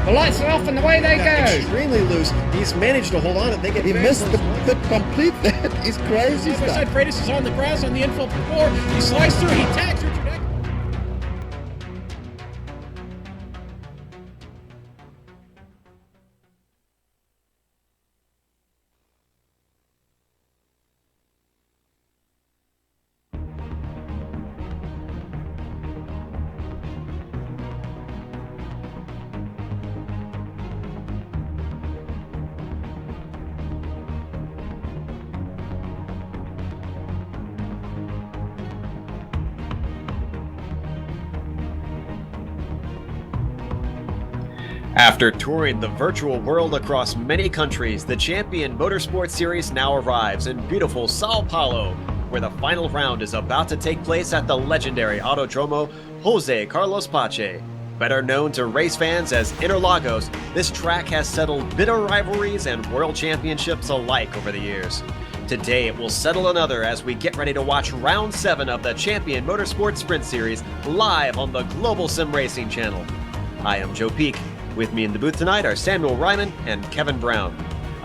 The lights are off and away they go. Extremely loose. He's managed to hold on. He missed the complete that. He's crazy. As I said, Freitas is on the grass on the infield before. He slides through. He tags Richard Eck. After touring the virtual world across many countries, the Champion Motorsports Series now arrives in beautiful Sao Paulo, where the final round is about to take place at the legendary Autodromo Jose Carlos Pache. Better known to race fans as Interlagos, this track has settled bitter rivalries and world championships alike over the years. Today it will settle another as we get ready to watch Round 7 of the Champion Motorsports Sprint Series live on the Global Sim Racing channel. I am Joe Peak. With me in the booth tonight are Samuel Ryman and Kevin Brown.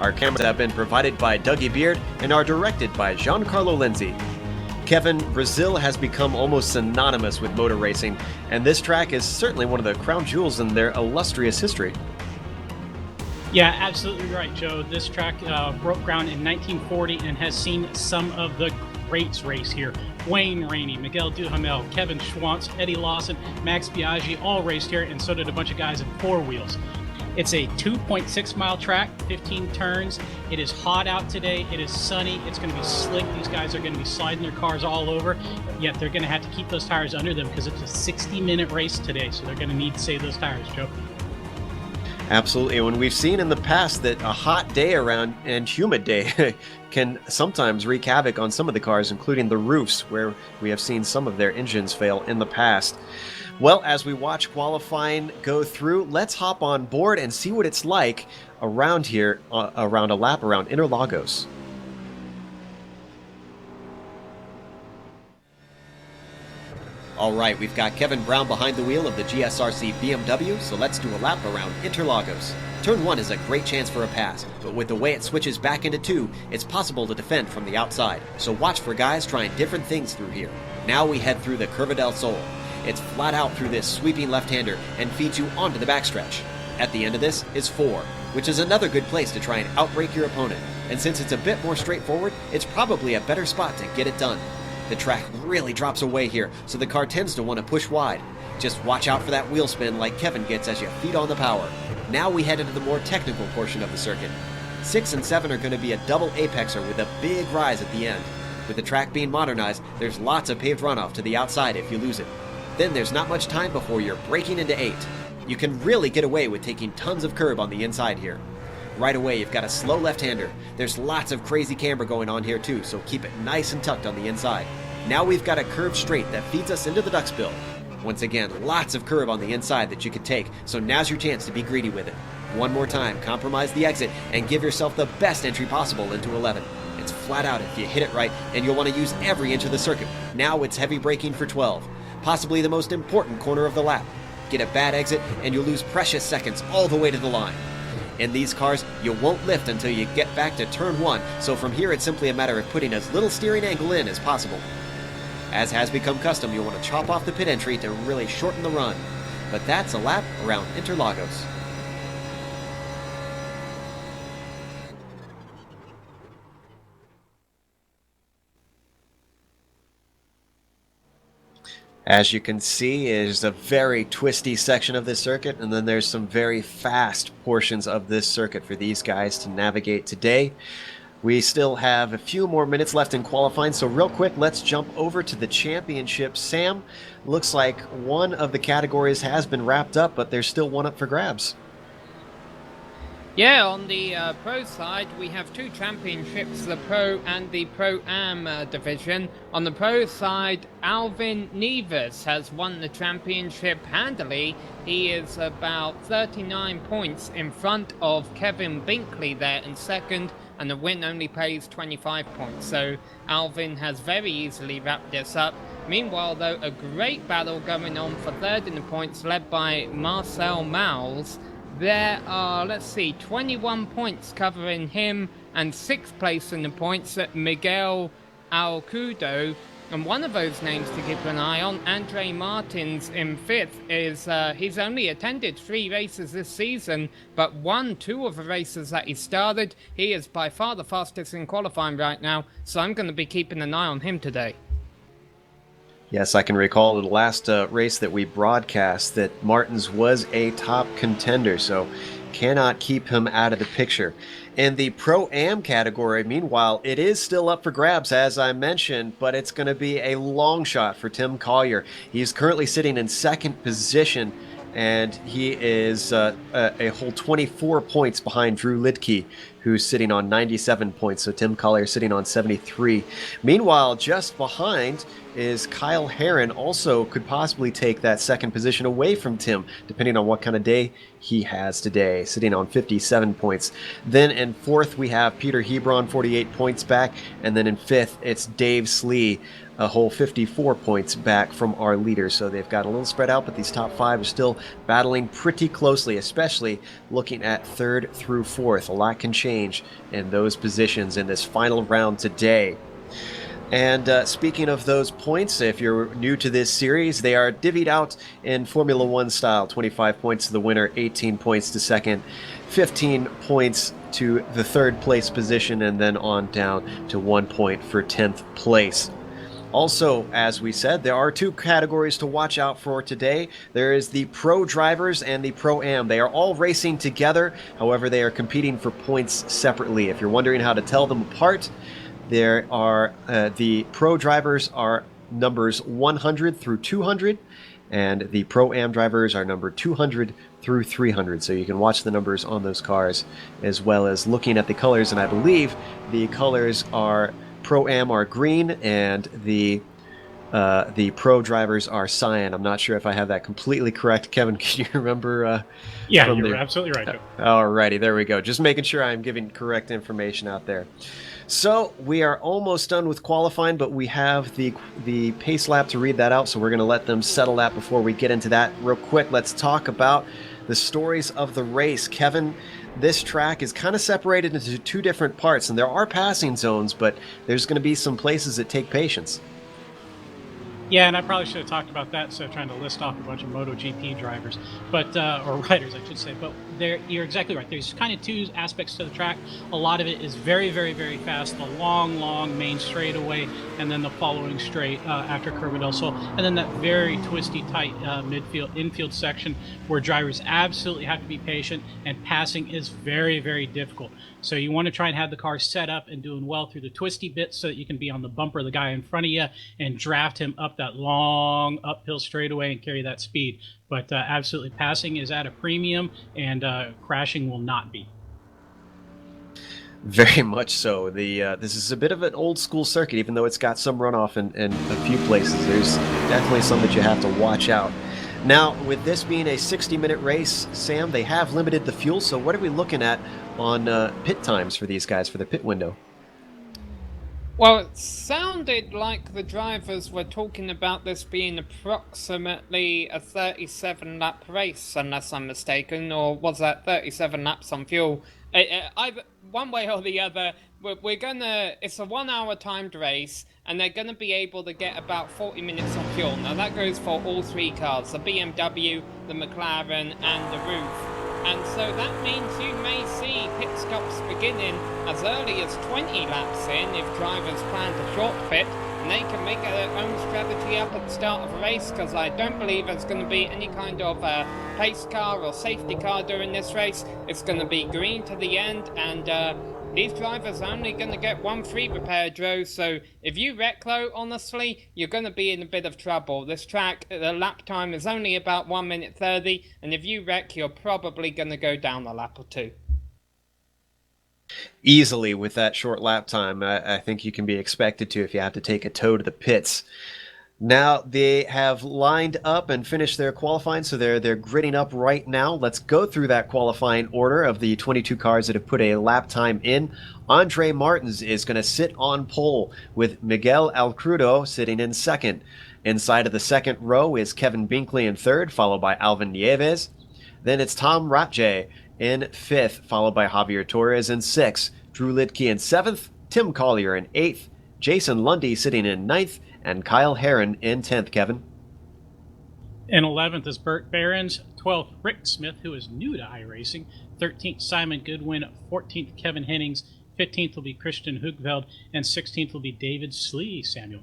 Our cameras have been provided by Dougie Beard and are directed by Giancarlo Lenzi. Kevin, Brazil has become almost synonymous with motor racing, and this track is certainly one of the crown jewels in their illustrious history. Yeah, absolutely right, Joe. This track broke ground in 1940 and has seen some of the greats race here. Wayne Rainey, Miguel Duhamel, Kevin Schwantz, Eddie Lawson, Max Biaggi all raced here, and so did a bunch of guys in four wheels. It's a 2.6 mile track, 15 turns. It is hot out today. It is sunny. It's going to be slick. These guys are going to be sliding their cars all over, yet they're going to have to keep those tires under them because it's a 60-minute race today, so they're going to need to save those tires, Joe. Absolutely, and we've seen in the past that a hot day around and humid day can sometimes wreak havoc on some of the cars, including the roofs, where we have seen some of their engines fail in the past. Well, as we watch qualifying go through, let's hop on board and see what it's like around here, around a lap around Interlagos. All right, we've got Kevin Brown behind the wheel of the GSRC BMW, so let's do a lap around Interlagos. Turn 1 is a great chance for a pass, but with the way it switches back into 2, it's possible to defend from the outside, so watch for guys trying different things through here. Now we head through the Curva del Sol. It's flat out through this sweeping left-hander and feeds you onto the backstretch. At the end of this is 4, which is another good place to try and outbrake your opponent, and since it's a bit more straightforward, it's probably a better spot to get it done. The track really drops away here, so the car tends to want to push wide. Just watch out for that wheel spin like Kevin gets as you feed on the power. Now we head into the more technical portion of the circuit. 6 and 7 are going to be a double apexer with a big rise at the end. With the track being modernized, there's lots of paved runoff to the outside if you lose it. Then there's not much time before you're braking into 8. You can really get away with taking tons of curb on the inside here. Right away, you've got a slow left-hander. There's lots of crazy camber going on here too, so keep it nice and tucked on the inside. Now we've got a curved straight that feeds us into the duckspill. Once again, lots of curve on the inside that you can take, so now's your chance to be greedy with it. One more time, compromise the exit and give yourself the best entry possible into 11. It's flat out if you hit it right, and you'll want to use every inch of the circuit. Now it's heavy braking for 12, possibly the most important corner of the lap. Get a bad exit, and you'll lose precious seconds all the way to the line. In these cars, you won't lift until you get back to turn 1, so from here it's simply a matter of putting as little steering angle in as possible. As has become custom, you'll want to chop off the pit entry to really shorten the run. But that's a lap around Interlagos. As you can see, it is a very twisty section of this circuit, and then there's some very fast portions of this circuit for these guys to navigate today. We still have a few more minutes left in qualifying, so real quick, let's jump over to the championship. Sam, looks like one of the categories has been wrapped up, but there's still one up for grabs. Yeah, on the Pro side, we have two championships, the Pro and the Pro-Am division. On the Pro side, Alvin Neves has won the championship handily. He is about 39 points in front of Kevin Binkley there in second, and the win only pays 25 points. So Alvin has very easily wrapped this up. Meanwhile, though, a great battle going on for third in the points, led by Marcel Mauls. There are, let's see, 21 points covering him, and 6th place in the points at Miguel Alcudo. And one of those names to keep an eye on, Andre Martins in 5th, is he's only attended 3 races this season, but won 2 of the races that he started. He is by far the fastest in qualifying right now, so I'm going to be keeping an eye on him today. Yes, I can recall the last race that we broadcast that Martins was a top contender, so cannot keep him out of the picture. In the Pro-Am category, meanwhile, it is still up for grabs, as I mentioned, but it's going to be a long shot for Tim Collier. He's currently sitting in 2nd position, and he is a whole 24 points behind Drew Lidke, who's sitting on 97 points, so Tim Collier sitting on 73. Meanwhile, just behind is Kyle Herron, also could possibly take that 2nd position away from Tim, depending on what kind of day he has today, sitting on 57 points. Then in 4th, we have Peter Hebron, 48 points back, and then in 5th, it's Dave Slee, a whole 54 points back from our leader. So they've got a little spread out, but these top 5 are still battling pretty closely, especially looking at 3rd through 4th. A lot can change in those positions in this final round today. And speaking of those points, if you're new to this series, they are divvied out in Formula One style. 25 points to the winner, 18 points to 2nd, 15 points to the 3rd place position, and then on down to 1 point for 10th place. Also, as we said, there are 2 categories to watch out for today. There is the Pro Drivers and the Pro-Am. They are all racing together. However, they are competing for points separately. If you're wondering how to tell them apart, there are the Pro Drivers are numbers 100 through 200, and the Pro-Am drivers are number 200 through 300. So you can watch the numbers on those cars as well as looking at the colors. And I believe the colors are Pro-Am are green, and the Pro Drivers are cyan. I'm not sure if I have that completely correct. Kevin, can you remember? Yeah, you're absolutely right, Joe. Alrighty, there we go. Just making sure I'm giving correct information out there. So we are almost done with qualifying, but we have the pace lap to read that out, so we're going to let them settle that before we get into that. Real quick, let's talk about the stories of the race. Kevin, this track is kind of separated into 2 different parts, and there are passing zones, but there's going to be some places that take patience. Yeah, and I probably should have talked about that instead of trying to list off a bunch of MotoGP drivers, but or riders, I should say. But you're exactly right. There's kind of 2 aspects to the track. A lot of it is very, very, very fast. The long main straightaway, and then the following straight after Curva del Sol, and then that very twisty, tight infield section where drivers absolutely have to be patient, and passing is very, very difficult. So you want to try and have the car set up and doing well through the twisty bits so that you can be on the bumper of the guy in front of you and draft him up that long uphill straightaway and carry that speed. But absolutely, passing is at a premium, and crashing will not be. Very much so. This is a bit of an old school circuit, even though it's got some runoff in a few places. There's definitely some that you have to watch out. Now, with this being a 60-minute race, Sam, they have limited the fuel, so what are we looking at on pit times for these guys for the pit window? Well, it sounded like the drivers were talking about this being approximately a 37-lap race, unless I'm mistaken, or was that 37 laps on fuel? Either one way or the other, it's a 1-hour timed race, and they're going to be able to get about 40 minutes on fuel. Now that goes for all 3 cars, the BMW, the McLaren, and the Roof. And so that means you may see pit stops beginning as early as 20 laps in if drivers plan to short pit, and they can make their own strategy up at the start of a race, because I don't believe there's going to be any kind of pace car or safety car during this race. It's going to be green to the end, and these drivers are only going to get 1 free repair, Joe, so if you wreck though, honestly, you're going to be in a bit of trouble. This track, the lap time is only about 1 minute 30, and if you wreck, you're probably going to go down a lap or 2. Easily with that short lap time. I think you can be expected to if you have to take a tow to the pits. Now they have lined up and finished their qualifying, so they're gridding up right now. Let's go through that qualifying order of the 22 cars that have put a lap time in. Andre Martins is going to sit on pole with Miguel Alcrudo sitting in 2nd. Inside of the 2nd row is Kevin Binkley in 3rd, followed by Alvin Nieves. Then it's Tom Ratje in 5th, followed by Javier Torres in 6th, Drew Lidke in 7th, Tim Collier in 8th, Jason Lundy sitting in 9th, and Kyle Herron in 10th, Kevin. In 11th is Burt Behrens, 12th Rick Smith, who is new to iRacing, 13th Simon Goodwin, 14th Kevin Hennings, 15th will be Christian Hugveld, and 16th will be David Slee, Samuel.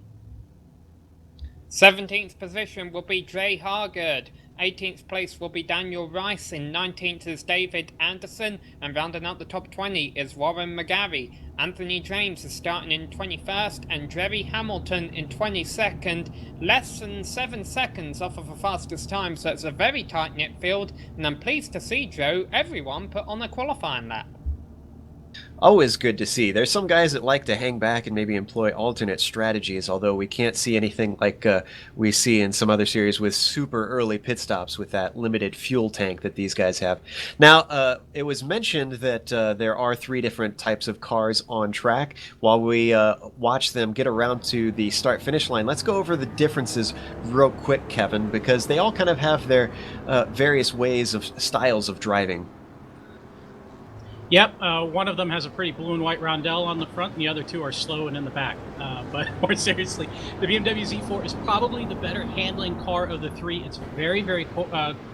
17th position will be Dre Hargard. 18th place will be Daniel Rice. In 19th is David Anderson. And rounding out the top 20 is Warren McGarry. Anthony James is starting in 21st and Jerry Hamilton in 22nd. Less than 7 seconds off of the fastest time, so it's a very tight-knit field. And I'm pleased to see, Joe, everyone put on a qualifying lap. Always good to see. There's some guys that like to hang back and maybe employ alternate strategies, although we can't see anything like we see in some other series with super early pit stops with that limited fuel tank that these guys have. Now, it was mentioned that there are 3 different types of cars on track. While we watch them get around to the start-finish line, let's go over the differences real quick, Kevin, because they all kind of have their various ways of styles of driving. Yep, one of them has a pretty blue and white roundel on the front, and the other 2 are slow and in the back. But more seriously, the BMW Z4 is probably the better handling car of the 3. It's very, very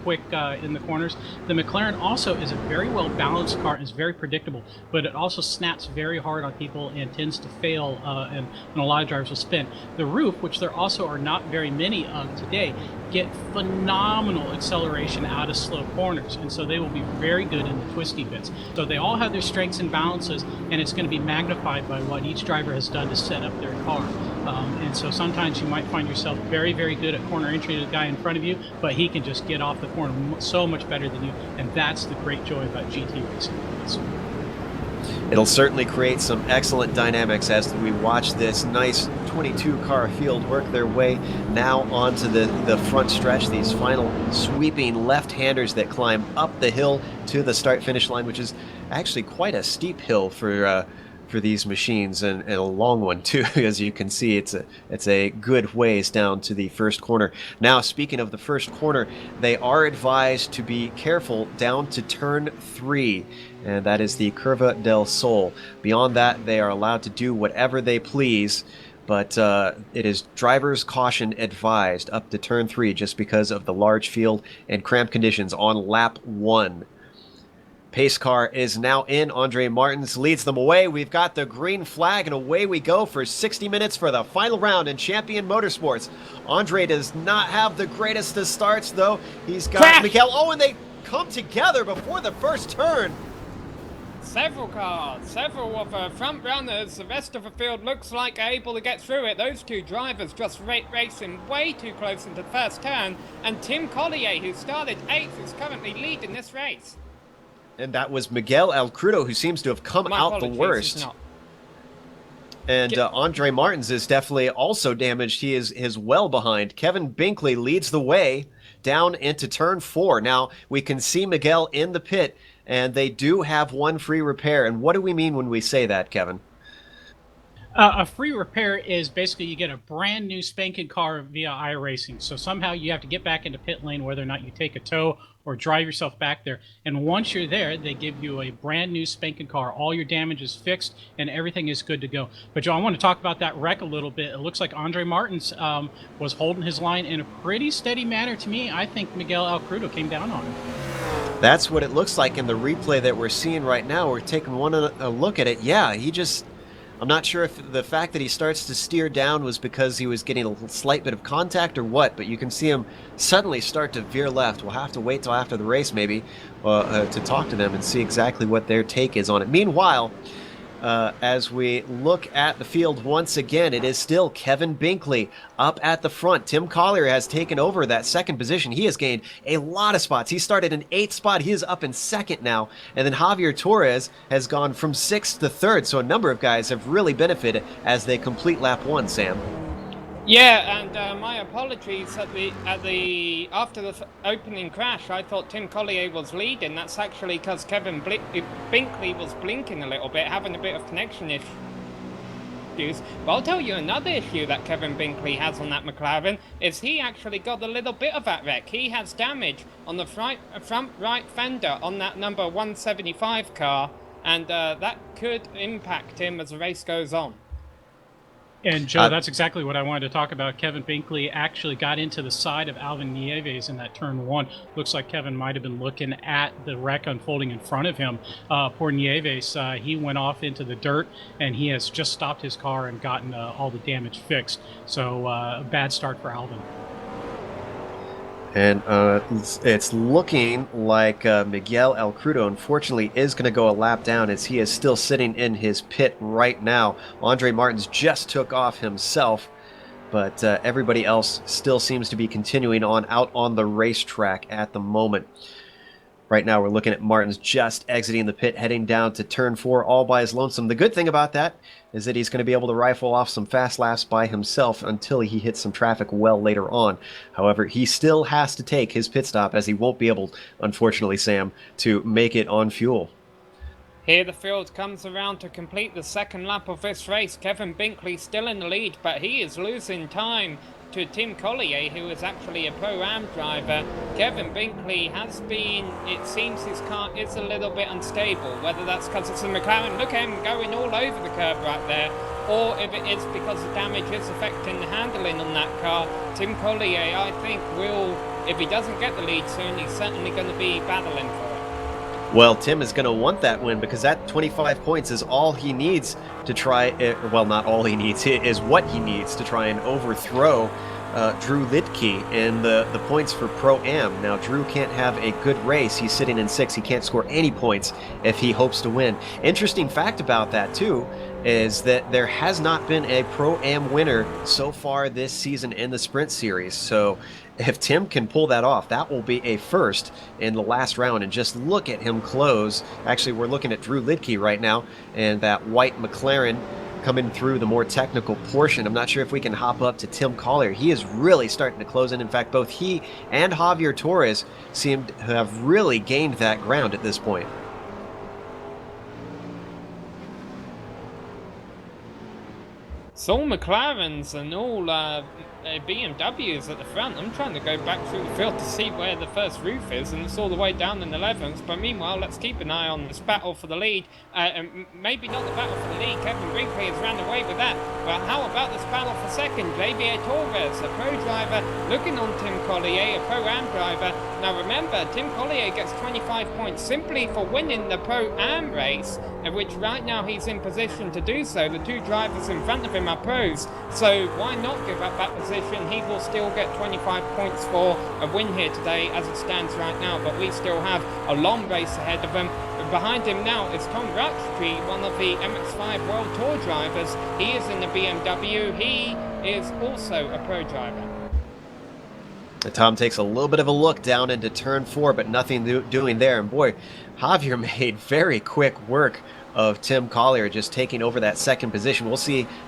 quick in the corners. The McLaren also is a very well-balanced car and is very predictable, but it also snaps very hard on people and tends to fail, and a lot of drivers will spin. The Roof, which there also are not very many of today, get phenomenal acceleration out of slow corners, and so they will be very good in the twisty bits. So they all have their strengths and balances, and it's going to be magnified by what each driver has done to set up their car. And so sometimes you might find yourself very, very good at corner entry to the guy in front of you, but he can just get off the corner so much better than you, and that's the great joy about GT racing. It'll certainly create some excellent dynamics as we watch this nice 22-car field work their way now onto the front stretch. These final sweeping left-handers that climb up the hill to the start-finish line, which is actually quite a steep hill for these machines, and a long one too. As you can see, it's a good ways down to the first corner. Now, speaking of the first corner, they are advised to be careful down to turn 3, and that is the Curva del Sol. Beyond that, they are allowed to do whatever they please, but it is driver's caution advised up to turn 3 just because of the large field and cramped conditions on lap 1. Pace car is now in. Andre Martins leads them away. We've got the green flag, and away we go for 60 minutes for the final round in Champion Motorsports. Andre does not have the greatest of starts, though. He's got Miguel. Oh, and they come together before the first turn. Several cars, several of the front runners. The rest of the field looks like able to get through it. Those 2 drivers just racing way too close into the first turn. And Tim Collier, who started 8th, is currently leading this race. And that was Miguel Alcrudo, who seems to have come out the worst. And Andre Martins is definitely also damaged. He is well behind. Kevin Binkley leads the way down into turn 4. Now, we can see Miguel in the pit, and they do have 1 free repair. And what do we mean when we say that, Kevin? A free repair is basically you get a brand new spanking car via iRacing. So somehow you have to get back into pit lane, whether or not you take a tow or drive yourself back there. And once you're there, they give you a brand new spanking car. All your damage is fixed and everything is good to go. But Joe, I want to talk about that wreck a little bit. It looks like Andre Martins was holding his line in a pretty steady manner to me. I think Miguel Alcrudo came down on him. That's what it looks like in the replay that we're seeing right now. We're taking a look at it. Yeah, I'm not sure if the fact that he starts to steer down was because he was getting a slight bit of contact or what, but you can see him suddenly start to veer left. We'll have to wait till after the race maybe to talk to them and see exactly what their take is on it. Meanwhile, as we look at the field once again, it is still Kevin Binkley up at the front. Tim Collier has taken over that second position. He has gained a lot of spots. He started in 8th spot. He is up in 2nd now. And then Javier Torres has gone from 6th to 3rd. So a number of guys have really benefited as they complete lap 1, Sam. Yeah, and my apologies after the opening crash. I thought Tim Collier was leading. That's actually because Kevin Binkley was blinking a little bit, having a bit of connection issue. issues. But I'll tell you another issue that Kevin Binkley has on that McLaren is he actually got a little bit of that wreck. He has damage on the front right fender on that number 175 car, and that could impact him as the race goes on. And Joe, that's exactly what I wanted to talk about. Kevin Binkley actually got into the side of Alvin Nieves in that turn one. Looks like Kevin might have been looking at the wreck unfolding in front of him. Poor Nieves, he went off into the dirt, and he has just stopped his car and gotten all the damage fixed. So a bad start for Alvin. And it's looking like Miguel El Crudo, unfortunately, is going to go a lap down as he is still sitting in his pit right now. Andre Martins just took off himself, but everybody else still seems to be continuing on out on the racetrack at the moment. Right now, we're looking at Martins just exiting the pit, heading down to turn 4 all by his lonesome. The good thing about that is that he's going to be able to rifle off some fast laps by himself until he hits some traffic well later on. However, he still has to take his pit stop as he won't be able, unfortunately, Sam, to make it on fuel. Here the field comes around to complete the second lap of this race. Kevin Binkley still in the lead, but he is losing time to Tim Collier, who is actually a Pro-Am driver. Kevin Binkley has been, it seems his car is a little bit unstable, whether that's because it's a McLaren, look at him going all over the curb right there, or if it is because the damage is affecting the handling on that car. Tim Collier, I think, will, if he doesn't get the lead soon, he's certainly going to be battling for it. Well, Tim is going to want that win because that 25 points is all he needs to try, well, not all he needs, it is what he needs to try and overthrow Drew Lidke in the points for Pro-Am. Now, Drew can't have a good race. He's sitting in 6th. He can't score any points if he hopes to win. Interesting fact about that, too, is that there has not been a Pro-Am winner so far this season in the Sprint Series. So if Tim can pull that off, that will be a first in the last round. And just look at him close. Actually, we're looking at Drew Lidke right now, and that white McLaren coming through the more technical portion. I'm not sure if we can hop up to Tim Collier. He is really starting to close in. In fact, both he and Javier Torres seem to have really gained that ground at this point. It's all McLarens and all BMWs at the front. I'm trying to go back through the field to see where the first roof is, and it's all the way down in the 11th. But meanwhile, let's keep an eye on this battle for the lead. Maybe not the battle for the lead. Kevin Binkley has ran away with that. But how about this battle for second? Javier Torres, a pro driver, looking on Tim Collier, a Pro-Am driver. Now remember, Tim Collier gets 25 points simply for winning the Pro-Am race, which right now he's in position to do so. The two drivers in front of him are pros, so why not give up that position? He will still get 25 points for a win here today as it stands right now, but we still have a long race ahead of him. Behind him now is Tom Rutschke, one of the MX-5 World Tour drivers. He is in the BMW. He is also a pro driver. Tom takes a little bit of a look down into turn 4, but nothing doing there. And boy, Javier made very quick work of Tim Collier just taking over that second position. We'll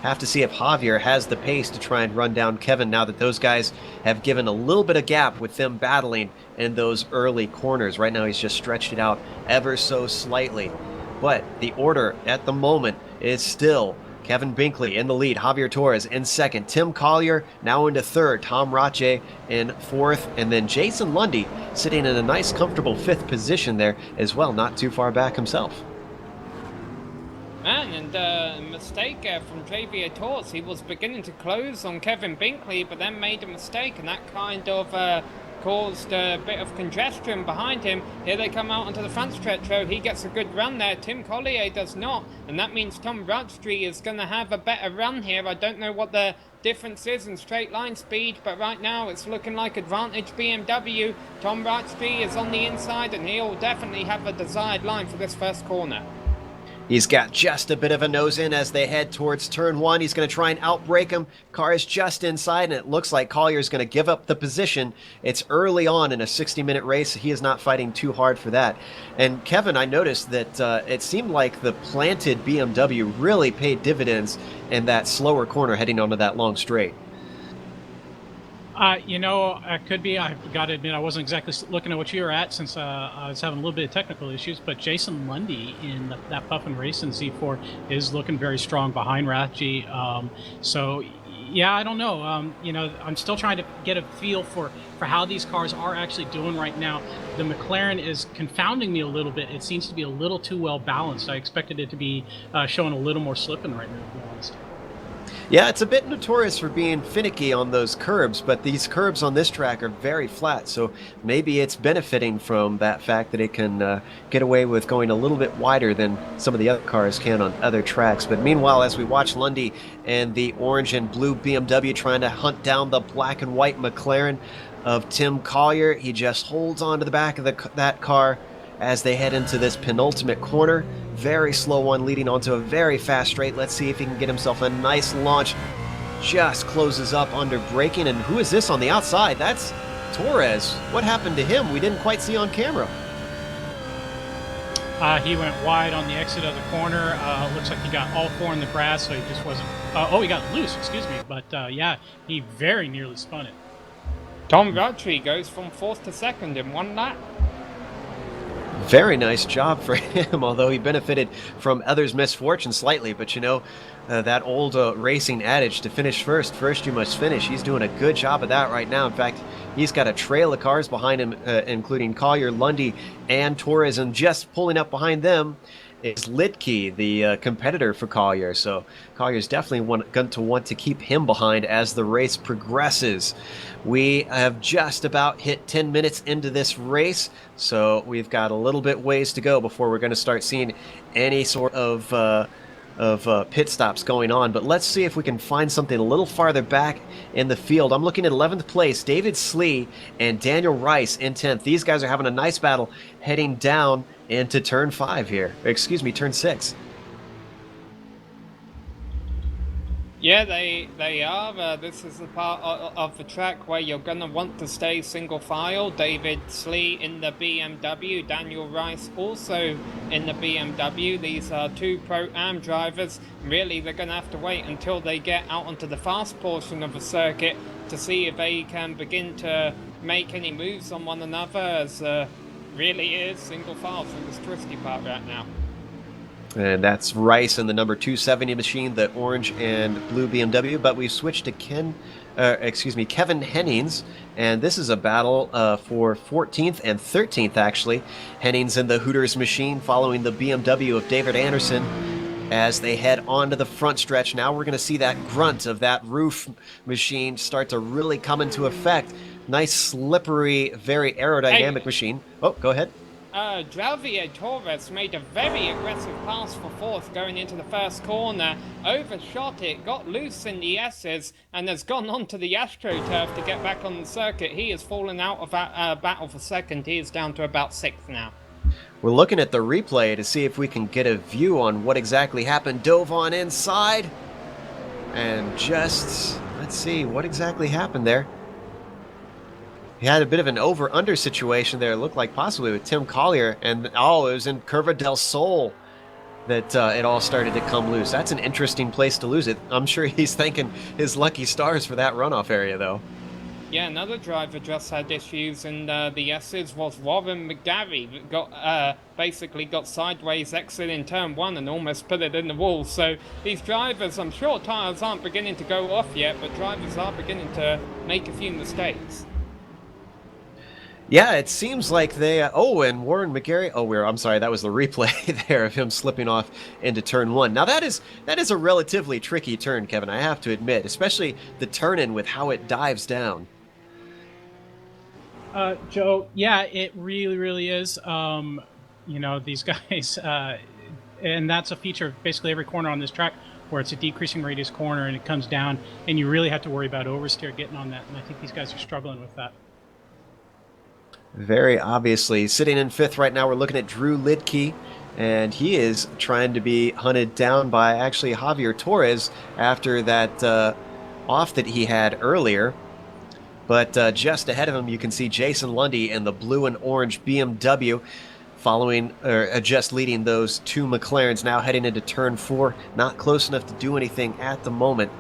have to see if Javier has the pace to try and run down Kevin now that those guys have given a little bit of gap with them battling in those early corners. Right now he's just stretched it out ever so slightly. But the order at the moment is still Kevin Binkley in the lead, Javier Torres in second, Tim Collier now into third, Tom Rache in fourth, and then Jason Lundy sitting in a nice comfortable 5th position there as well, not too far back himself. Man, and a mistake from Javier Torres. He was beginning to close on Kevin Binkley, but then made a mistake, and that kind of caused a bit of congestion behind him. Here they come out onto the front stretch. He gets a good run there. Tim Collier does not, and that means Tom Rutschke is going to have a better run here. I don't know what the difference is in straight line speed, but right now it's looking like advantage BMW. Tom Rutschke is on the inside, and he'll definitely have a desired line for this first corner. He's got just a bit of a nose in as they head towards turn 1. He's going to try and outbrake him. Car is just inside, and it looks like Collier's going to give up the position. It's early on in a 60-minute race. He is not fighting too hard for that. And Kevin, I noticed that it seemed like the planted BMW really paid dividends in that slower corner heading onto that long straight. It could be. I've got to admit, I wasn't exactly looking at what you were at since I was having a little bit of technical issues. But Jason Lundy in that Puffin Racing Z4 is looking very strong behind Rathje. So, yeah, I don't know. I'm still trying to get a feel for how these cars are actually doing right now. The McLaren is confounding me a little bit. It seems to be a little too well balanced. I expected it to be showing a little more slipping right now, to be honest. Yeah, it's a bit notorious for being finicky on those curbs, but these curbs on this track are very flat, so maybe it's benefiting from that fact that it can get away with going a little bit wider than some of the other cars can on other tracks. But meanwhile, as we watch Lundy and the orange and blue BMW trying to hunt down the black and white McLaren of Tim Collier, he just holds on to the back of that car as they head into this penultimate corner. Very slow one leading onto a very fast straight. Let's see if he can get himself a nice launch. Just closes up under braking. And who is this on the outside? That's Torres. What happened to him? We didn't quite see on camera. He went wide on the exit of the corner. Looks like he got all four in the grass, so he just wasn't... he got loose, excuse me. But, yeah, he very nearly spun it. Tom Rathje goes from 4th to 2nd in 1 lap. Very nice job for him, although he benefited from others' misfortune slightly. But that old racing adage, to finish first you must finish. He's doing a good job of that right now. In fact, he's got a trail of cars behind him, including Collier, Lundy, and Torres, and just pulling up behind them is Lidke, the competitor for Collier. So Collier's definitely going to want to keep him behind as the race progresses. We have just about hit 10 minutes into this race, so we've got a little bit ways to go before we're going to start seeing any sort of pit stops going on. But let's see if we can find something a little farther back in the field. I'm looking at 11th place, David Slee and Daniel Rice in 10th. These guys are having a nice battle heading down into turn 5 here. Excuse me, turn 6. Yeah, they are. This is the part of the track where you're going to want to stay single file. David Slee in the BMW, Daniel Rice also in the BMW. These are 2 Pro-Am drivers. Really, they're going to have to wait until they get out onto the fast portion of the circuit to see if they can begin to make any moves on one another, as really is single file through this twisty part right now. And that's Rice in the number 270 machine, the orange and blue BMW. But we've switched to Kevin Hennings, and this is a battle for 14th and 13th, actually. Hennings in the Hooters machine, following the BMW of David Anderson as they head onto the front stretch. Now we're going to see that grunt of that roof machine start to really come into effect. Nice, slippery, very aerodynamic machine. Oh, go ahead. Javier Torres made a very aggressive pass for 4th going into the first corner, overshot it, got loose in the S's, and has gone on to the AstroTurf to get back on the circuit. He has fallen out of that battle for 2nd. He is down to about 6th now. We're looking at the replay to see if we can get a view on what exactly happened. Dove on inside, and just, let's see, what exactly happened there. He had a bit of an over-under situation there, it looked like possibly with Tim Collier, and it was in Curva del Sol that it all started to come loose. That's an interesting place to lose it. I'm sure he's thanking his lucky stars for that runoff area, though. Yeah, another driver just had issues in the S's was Warren McGarry. Basically got sideways exit in turn 1 and almost put it in the wall. So these drivers, I'm sure tyres aren't beginning to go off yet, but drivers are beginning to make a few mistakes. Yeah, it seems like they... and Warren McGarry... I'm sorry, that was the replay there of him slipping off into turn 1. Now, that is a relatively tricky turn, Kevin, I have to admit, especially the turn-in with how it dives down. Joe, yeah, it really, really is. These guys... and that's a feature of basically every corner on this track, where it's a decreasing radius corner and it comes down, and you really have to worry about oversteer getting on that, and I think these guys are struggling with that. Very obviously. Sitting in 5th right now, we're looking at Drew Lidke, and he is trying to be hunted down by actually Javier Torres after that off that he had earlier. But just ahead of him, you can see Jason Lundy in the blue and orange BMW. following or just leading those two McLarens, now heading into turn 4. Not close enough to do anything at the moment.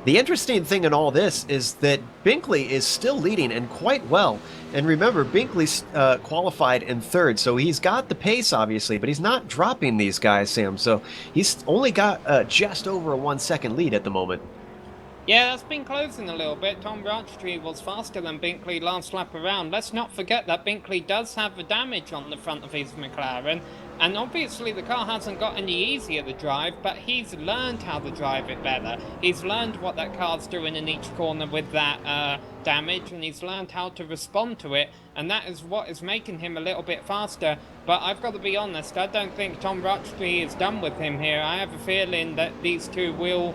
The interesting thing in all this is that Binkley is still leading, and quite well. And remember, Binkley's qualified in 3rd, so he's got the pace, obviously, but he's not dropping these guys, Sam. So he's only got just over a 1 second lead at the moment. Yeah, that's been closing a little bit. Tom Rochtree was faster than Binkley last lap around. Let's not forget that Binkley does have the damage on the front of his McLaren. And obviously the car hasn't got any easier to drive, but he's learned how to drive it better. He's learned what that car's doing in each corner with that damage, and he's learned how to respond to it. And that is what is making him a little bit faster. But I've got to be honest, I don't think Tom Rochtree is done with him here. I have a feeling that these two will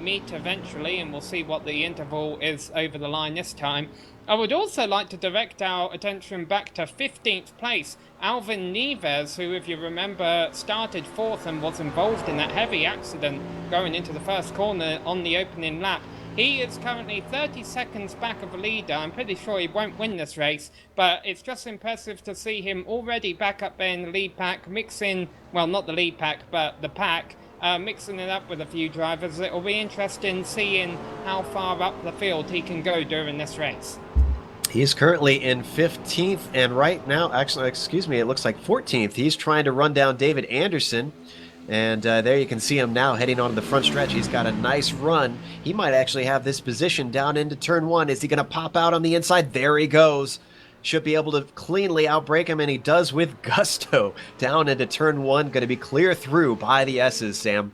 meet eventually, and we'll see what the interval is over the line this time. I would also like to direct our attention back to 15th place, Alvin Neves, who, if you remember, started 4th and was involved in that heavy accident going into the first corner on the opening lap. He is currently 30 seconds back of the leader. I'm pretty sure he won't win this race, but it's just impressive to see him already back up there in the lead pack, mixing, well, not the lead pack, but the pack, mixing it up with a few drivers. It'll be interesting seeing how far up the field he can go during this race. He's currently in 15th, and right now, actually, excuse me, it looks like 14th. He's trying to run down David Anderson, and there you can see him now heading onto the front stretch. He's got a nice run. He might actually have this position down into turn 1. Is he going to pop out on the inside? There he goes. Should be able to cleanly outbrake him, and he does with gusto. Down into turn 1, going to be clear through by the S's, Sam.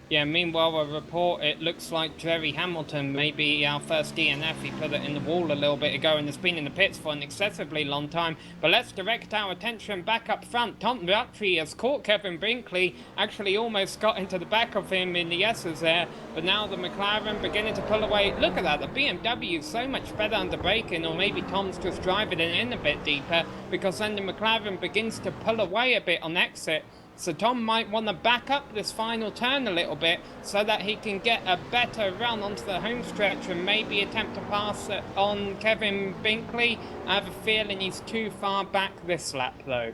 Yeah, meanwhile, a report, it looks like Jerry Hamilton, maybe our first DNF, he put it in the wall a little bit ago and has been in the pits for an excessively long time. But let's direct our attention back up front. Tom Rochtree has caught Kevin Binkley, actually almost got into the back of him in the S's there, but now the McLaren beginning to pull away. Look at that, the BMW is so much better under braking, or maybe Tom's just driving it in a bit deeper, because then the McLaren begins to pull away a bit on exit. So Tom might want to back up this final turn a little bit so that he can get a better run onto the home stretch and maybe attempt to pass it on Kevin Binkley. I have a feeling he's too far back this lap though.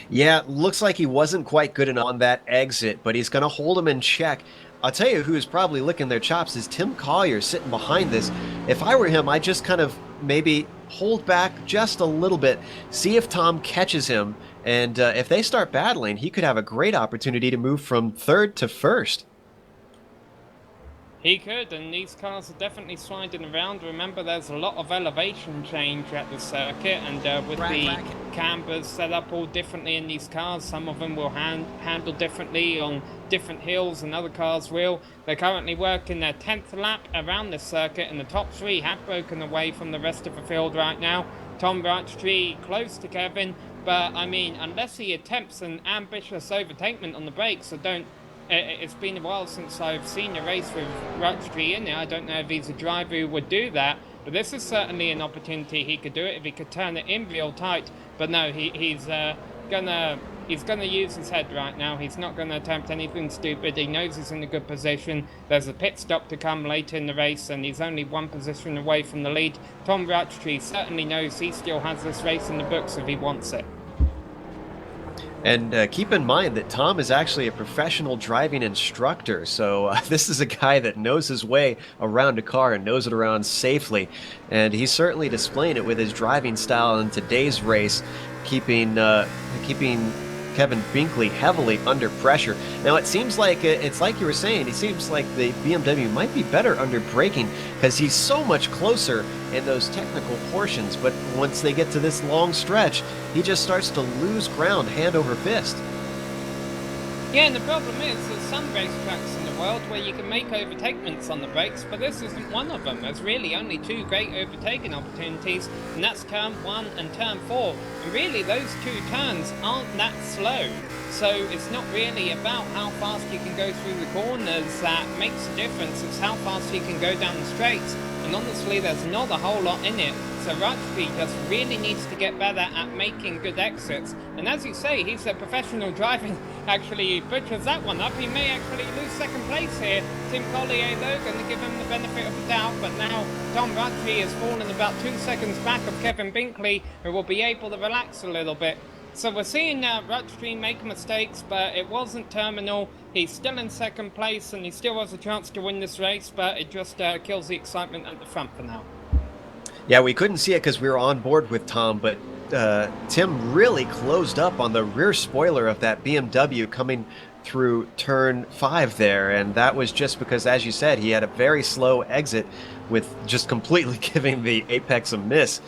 Yeah, looks like he wasn't quite good enough on that exit, but he's going to hold him in check. I'll tell you who's probably licking their chops is Tim Collier sitting behind this. If I were him, I'd just kind of maybe hold back just a little bit, see if Tom catches him, and if they start battling, he could have a great opportunity to move from 3rd to 1st. He could, and these cars are definitely sliding around. Remember, there's a lot of elevation change at the circuit, and with the cambers set up all differently in these cars, some of them will handle differently on different hills and other cars will. They're currently working their 10th lap around this circuit, and the top 3 have broken away from the rest of the field right now. Tom Rochtree close to Kevin, but I mean, unless he attempts an ambitious overtaking on the brakes, it's been a while since I've seen a race with Rochtree in it. I don't know if he's a driver who would do that, but this is certainly an opportunity he could do it if he could turn it in real tight. But no, he's gonna use his head right now. He's not gonna attempt anything stupid. He knows he's in a good position. There's a pit stop to come later in the race, and he's only 1 position away from the lead. Tom Rochtree certainly knows he still has this race in the books if he wants it. And keep in mind that Tom is actually a professional driving instructor, so this is a guy that knows his way around a car and knows it around safely. And he's certainly displaying it with his driving style in today's race, keeping Kevin Binkley heavily under pressure. Now it seems like, it's like you were saying, it seems like the BMW might be better under braking because he's so much closer in those technical portions, but once they get to this long stretch, he just starts to lose ground hand over fist. Yeah, and the problem is there's some racetracks in the world where you can make overtakements on the brakes, but this isn't one of them. There's really only 2 great overtaking opportunities, and that's turn 1 and turn 4. And really, those 2 turns aren't that slow. So it's not really about how fast you can go through the corners that makes a difference. It's how fast you can go down the straights. and honestly there's not a whole lot in it. So Rutschke just really needs to get better at making good exits. And as you say, he's a professional driver. Actually, he butchers that one up. He may actually lose second place here. Tim Collier though going to give him the benefit of the doubt, but now Tom Rutschke has fallen about 2 seconds back of Kevin Binkley, who will be able to relax a little bit. So we're seeing Rutschke make mistakes, but it wasn't terminal. He's still in second place and he still has a chance to win this race, but it just kills the excitement at the front for now. Yeah, we couldn't see it because we were on board with Tom, but Tim really closed up on the rear spoiler of that BMW coming through turn 5 there, and that was just because, as you said, he had a very slow exit with just completely giving the apex a miss.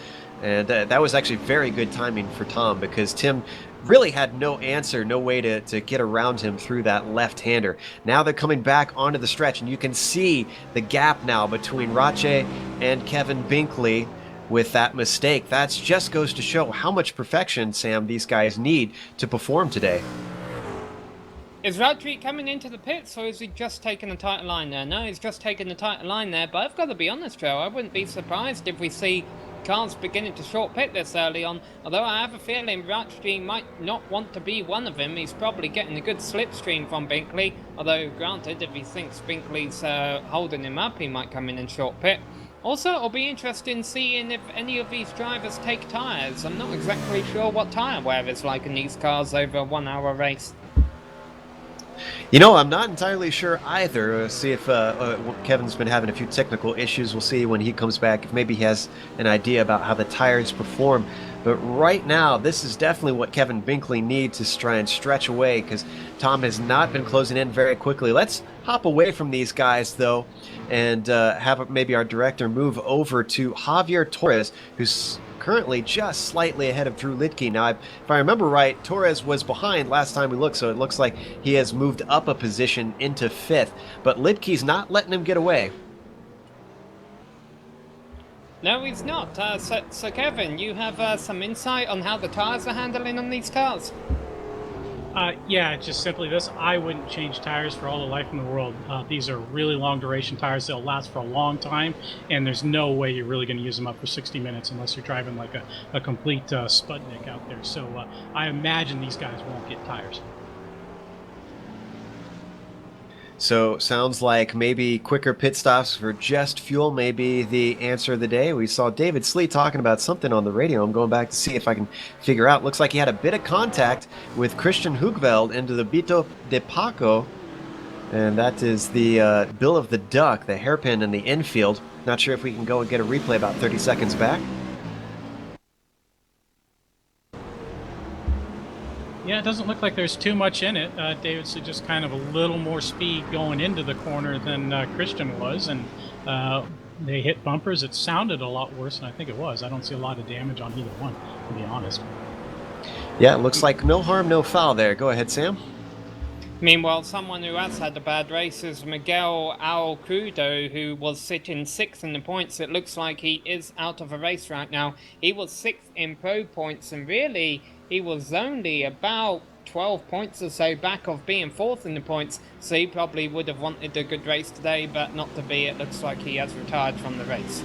And that was actually very good timing for Tom, because Tim really had no answer, no way to get around him through that left-hander. Now they're coming back onto the stretch, and you can see the gap now between Rache and Kevin Binkley with that mistake. That just goes to show how much perfection, Sam, these guys need to perform today. Is Rodri coming into the pits, or is he just taking a tighter line there? No, he's just taking a tighter line there, but I've got to be honest, Joe, I wouldn't be surprised if we see cars beginning to short pit this early on, although I have a feeling Rutschke might not want to be one of them. He's probably getting a good slipstream from Binkley, although granted, if he thinks Binkley's holding him up, he might come in and short pit. Also, it'll be interesting seeing if any of these drivers take tyres. I'm not exactly sure what tyre wear is like in these cars over a 1 hour race. You know, I'm not entirely sure either. See if Kevin's been having a few technical issues. We'll see when he comes back if maybe he has an idea about how the tires perform. But right now, this is definitely what Kevin Binkley needs to try and stretch away, because Tom has not been closing in very quickly. Let's hop away from these guys, though, and have maybe our director move over to Javier Torres, who's currently just slightly ahead of Drew Lidke. Now, if I remember right, Torres was behind last time we looked, so it looks like he has moved up a position into 5th. But Lidke's not letting him get away. No, he's not. So Kevin, you have some insight on how the tyres are handling on these cars? Yeah, just simply this. I wouldn't change tires for all the life in the world. These are really long duration tires. They'll last for a long time, and there's no way you're really going to use them up for 60 minutes unless you're driving like a complete Sputnik out there. So I imagine these guys won't get tires. So sounds like maybe quicker pit stops for just fuel may be the answer of the day. We saw David Slee talking about something on the radio. I'm going back to see if I can figure out. Looks like he had a bit of contact with Christian Hugveld into the Bito de Paco. And that is the Bill of the Duck, the hairpin in the infield. Not sure if we can go and get a replay about 30 seconds back. Yeah, it doesn't look like there's too much in it. David's just kind of a little more speed going into the corner than Christian was, and they hit bumpers. It sounded a lot worse than I think it was. I don't see a lot of damage on either one, to be honest. Yeah, it looks like no harm, no foul there. Go ahead, Sam. Meanwhile, someone who has had a bad race is Miguel Alcudo, who was sitting 6th in the points. It looks like he is out of a race right now. He was 6th in pro points, and really, he was only about 12 points or so back of being 4th in the points, so he probably would have wanted a good race today, but not to be. It looks like he has retired from the race.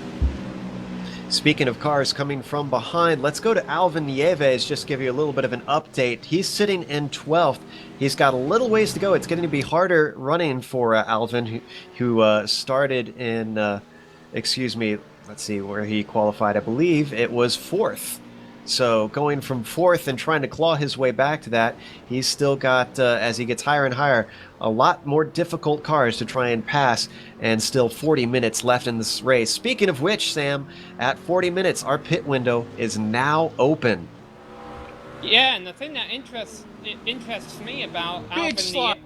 Speaking of cars coming from behind, let's go to Alvin Nieves, just give you a little bit of an update. He's sitting in 12th. He's got a little ways to go. It's going to be harder running for Alvin, who started in, let's see where he qualified. I believe it was 4th. So going from 4th and trying to claw his way back to that, he's still got, as he gets higher and higher, a lot more difficult cars to try and pass, and still 40 minutes left in this race. Speaking of which, Sam, at 40 minutes, our pit window is now open. Yeah, and the thing that interests me about Big slide.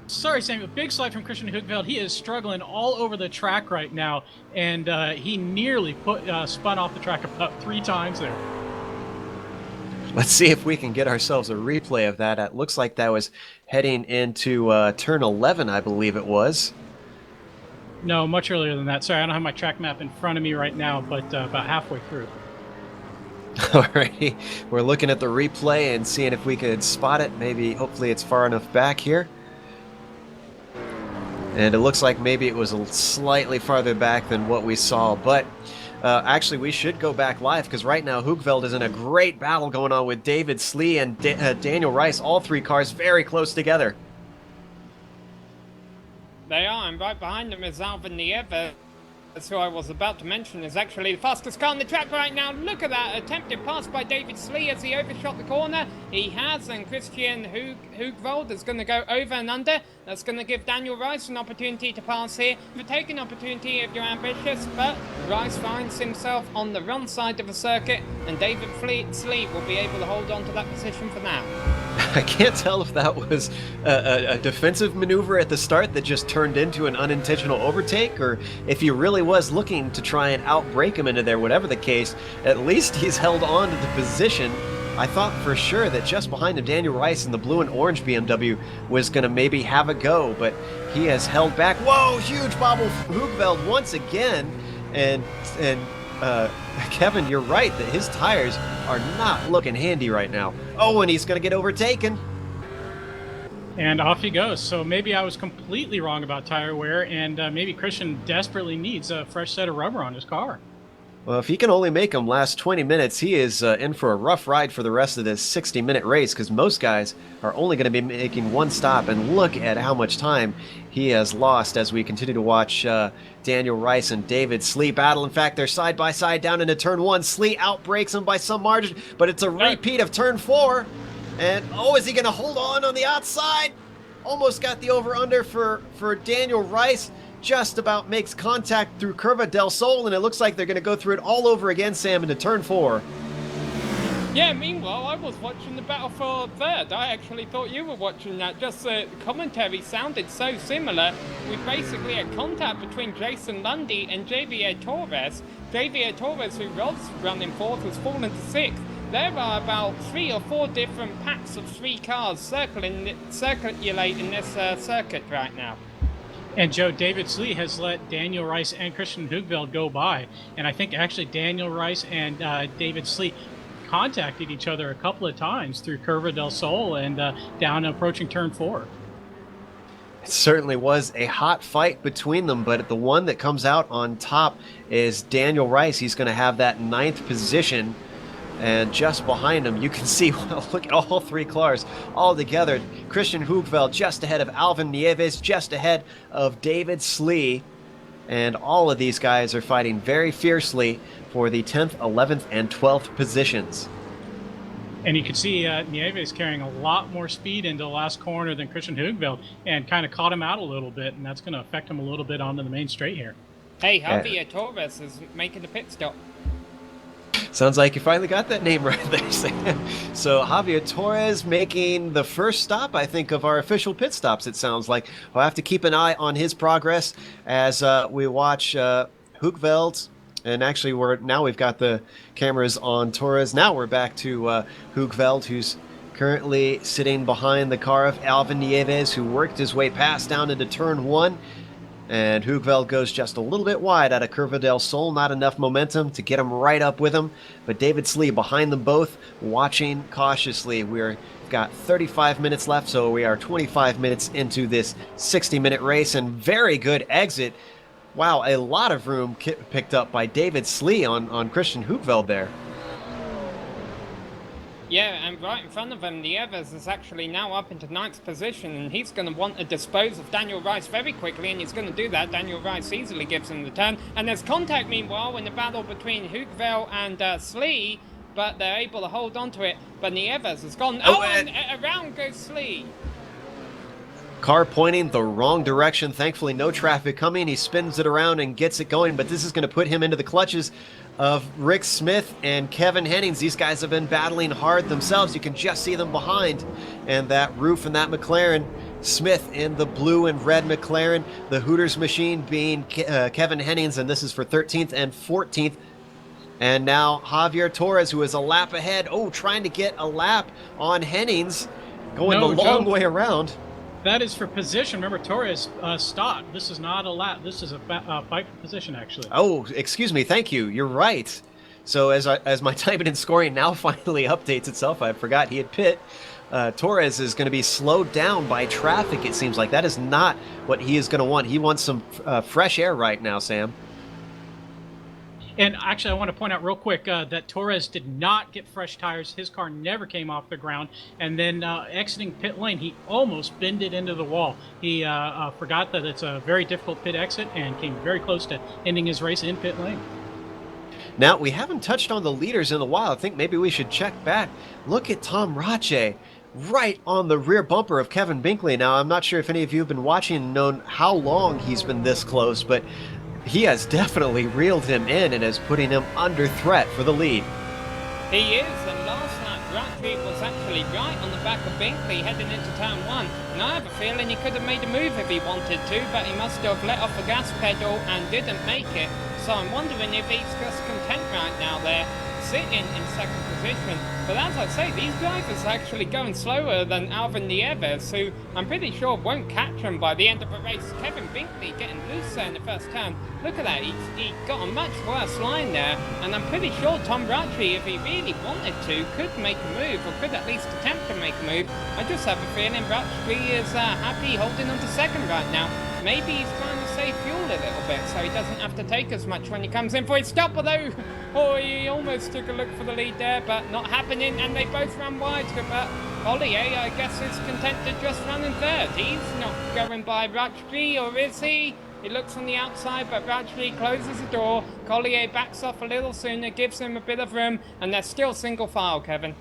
Sorry, Sam, a big slide from Christian Hugveld. He is struggling all over the track right now, and he nearly spun off the track about 3 times there. Let's see if we can get ourselves a replay of that. It looks like that was heading into turn 11, I believe it was. No, much earlier than that. Sorry, I don't have my track map in front of me right now, but about halfway through. Alrighty, we're looking at the replay and seeing if we could spot it. Maybe, hopefully it's far enough back here. And it looks like maybe it was slightly farther back than what we saw. But actually, we should go back live, because right now Hoogveld is in a great battle going on with David Slee and Daniel Rice. All three cars very close together. They are, and right behind them is Alvin Nieves, who I was about to mention is actually the fastest car on the track right now. Look at that attempted pass by David Slee as he overshot the corner. He has, and Christian Hoogveld is going to go over and under. That's going to give Daniel Rice an opportunity to pass here. You take an opportunity if you're ambitious, but Rice finds himself on the wrong side of the circuit, and David Slee will be able to hold on to that position for now. I can't tell if that was a defensive maneuver at the start that just turned into an unintentional overtake, or if he really was looking to try and outbrake him into there. Whatever the case, at least he's held on to the position. I thought for sure that just behind him, Daniel Rice in the blue and orange BMW was going to maybe have a go, but he has held back. Whoa, huge bobble Hoogveld once again, and Kevin, you're right that his tires are not looking handy right now. Oh, and he's going to get overtaken. And off he goes. So maybe I was completely wrong about tire wear, and maybe Christian desperately needs a fresh set of rubber on his car. Well, if he can only make them last 20 minutes, he is in for a rough ride for the rest of this 60-minute race, because most guys are only going to be making one stop, and look at how much time he has lost as we continue to watch Daniel Rice and David Slee battle. In fact, they're side by side down into turn 1. Slee outbreaks him by some margin, but it's a repeat of turn 4. And, oh, is he going to hold on the outside? Almost got the over-under for Daniel Rice. Just about makes contact through Curva del Sol, and it looks like they're going to go through it all over again, Sam, into turn 4. Yeah, meanwhile, I was watching the battle for third. I actually thought you were watching that. Just the commentary sounded so similar. We basically had contact between Jason Lundy and Javier Torres. Javier Torres, who was running fourth, was fallen to sixth. There are about 3 or 4 different packs of 3 cars circulating this circuit right now. And Joe, David Slee has let Daniel Rice and Christian Hoogveld go by. And I think actually Daniel Rice and David Slee contacted each other a couple of times through Curva del Sol and down approaching turn 4. It certainly was a hot fight between them, but the one that comes out on top is Daniel Rice. He's going to have that 9th position. And just behind him, you can see, well, look at all 3 cars all together. Christian Hoogveld just ahead of Alvin Nieves, just ahead of David Slee. And all of these guys are fighting very fiercely for the 10th, 11th, and 12th positions. And you can see Nieves carrying a lot more speed into the last corner than Christian Hoogveld, and kind of caught him out a little bit, and that's going to affect him a little bit onto the main straight here. Hey, Javier Torres is making a pit stop. Sounds like you finally got that name right there, Sam. So Javier Torres making the first stop, I think, of our official pit stops, it sounds like. We'll have to keep an eye on his progress as we watch Hoogveld. And actually, we've got the cameras on Torres. Now we're back to Hoogveld, who's currently sitting behind the car of Alvin Nieves, who worked his way past down into turn 1. And Hoogveld goes just a little bit wide out of Curva del Sol. Not enough momentum to get him right up with him. But David Slee behind them both, watching cautiously. We've got 35 minutes left, so we are 25 minutes into this 60-minute race. And very good exit. Wow, a lot of room picked up by David Slee on Christian Hoogveld there. Yeah, and right in front of him, Nieves is actually now up into 9th position, and he's going to want to dispose of Daniel Rice very quickly, and he's going to do that. Daniel Rice easily gives him the turn, and there's contact, meanwhile, in the battle between Hoogveld and Slee, but they're able to hold on to it, but Nieves has gone. And around goes Slee. Car pointing the wrong direction. Thankfully, no traffic coming. He spins it around and gets it going, but this is going to put him into the clutches of Rick Smith and Kevin Hennings. These guys have been battling hard themselves. You can just see them behind. And that roof and that McLaren. Smith in the blue and red McLaren. The Hooters machine being Kevin Hennings, and this is for 13th and 14th. And now Javier Torres, who is a lap ahead. Oh, trying to get a lap on Hennings. Going the long way around. That is for position. Remember, Torres stopped. This is not a lap. This is a fight for position, actually. Oh, excuse me. Thank you. You're right. So as my timing and scoring now finally updates itself, I forgot he had pit. Torres is going to be slowed down by traffic, it seems like. That is not what he is going to want. He wants some fresh air right now, Sam. And actually, I want to point out real quick that Torres did not get fresh tires. His car never came off the ground. And then exiting pit lane, he almost bended into the wall. He forgot that it's a very difficult pit exit and came very close to ending his race in pit lane. Now, we haven't touched on the leaders in a while. I think maybe we should check back. Look at Tom Rache right on the rear bumper of Kevin Binkley. Now, I'm not sure if any of you have been watching and known how long he's been this close, but he has definitely reeled him in and is putting him under threat for the lead. He is, and last lap, Ratcliffe was actually right on the back of Binkley heading into turn 1. And I have a feeling he could have made a move if he wanted to, but he must have let off the gas pedal and didn't make it. So I'm wondering if he's just content right now there, sitting in second position. But as I say, these drivers are actually going slower than Alvin Nieves, who I'm pretty sure won't catch him by the end of the race. Kevin Binkley getting loose there in the first turn. Look at that, he got a much worse line there, and I'm pretty sure Tom Ratchy, if he really wanted to, could make a move, or could at least attempt to make a move. I just have a feeling Ratchy is happy holding on to second right now. Maybe he's trying to save fuel a little bit so he doesn't have to take as much when he comes in for his stop, although he almost took a look for the lead there, but not happening, and they both ran wide. But Collier, I guess, is content to just run in third. He's not going by Ratchy, or is he? He looks on the outside, but Ratchy closes the door. Collier backs off a little sooner, gives him a bit of room, and they're still single file, Kevin.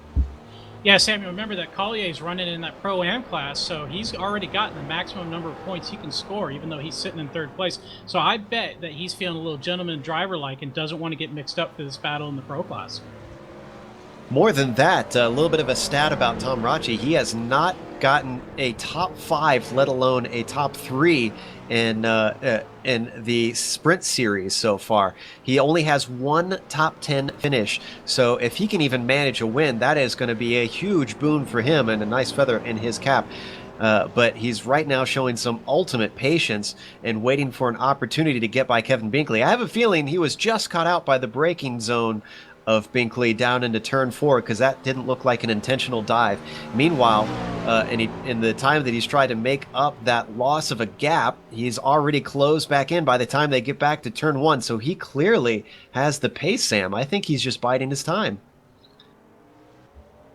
Yeah, Samuel, remember that Collier's running in that Pro-Am class, so he's already gotten the maximum number of points he can score, even though he's sitting in third place. So I bet that he's feeling a little gentleman driver-like and doesn't want to get mixed up for this battle in the Pro class. More than that, a little bit of a stat about Tom Rachi. He has not gotten a top 5, let alone a top 3 in the sprint series so far. He only has one top 10 finish. So if he can even manage a win, that is going to be a huge boon for him and a nice feather in his cap. But he's right now showing some ultimate patience and waiting for an opportunity to get by Kevin Binkley. I have a feeling he was just caught out by the braking zone of Binkley down into turn 4, because that didn't look like an intentional dive. Meanwhile, in the time that he's tried to make up that loss of a gap, he's already closed back in by the time they get back to turn 1. So he clearly has the pace, Sam. I think he's just biding his time.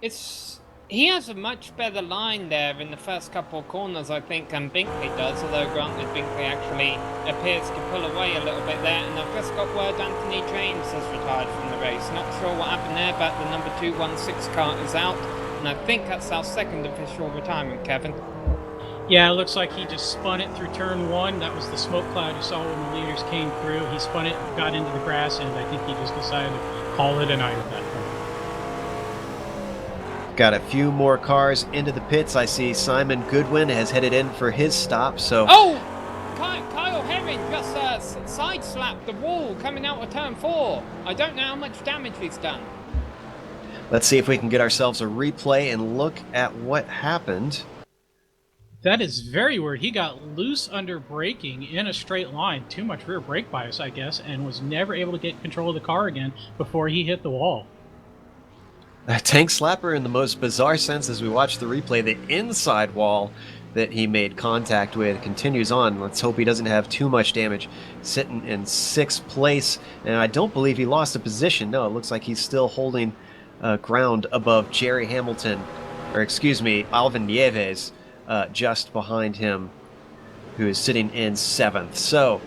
He has a much better line there in the first couple of corners, I think, than Binkley does, although granted Binkley actually appears to pull away a little bit there, and I've just got word Anthony James has retired from the race. Not sure what happened there, but the number 216 car is out, and I think that's our second official retirement, Kevin. Yeah, it looks like he just spun it through turn 1. That was the smoke cloud you saw when the leaders came through. He spun it, got into the grass, and I think he just decided to call it a night at that point. Got a few more cars into the pits. I see Simon Goodwin has headed in for his stop. So Kyle Herring just side-slapped the wall coming out of turn 4. I don't know how much damage he's done. Let's see if we can get ourselves a replay and look at what happened. That is very weird. He got loose under braking in a straight line, too much rear brake bias, I guess, and was never able to get control of the car again before he hit the wall. A tank slapper in the most bizarre sense as we watch the replay. The inside wall that he made contact with continues on. Let's hope he doesn't have too much damage. Sitting in 6th place, and I don't believe he lost a position. No, it looks like he's still holding ground above Jerry Hamilton, or excuse me, Alvin Nieves, just behind him, who is sitting in 7th. So,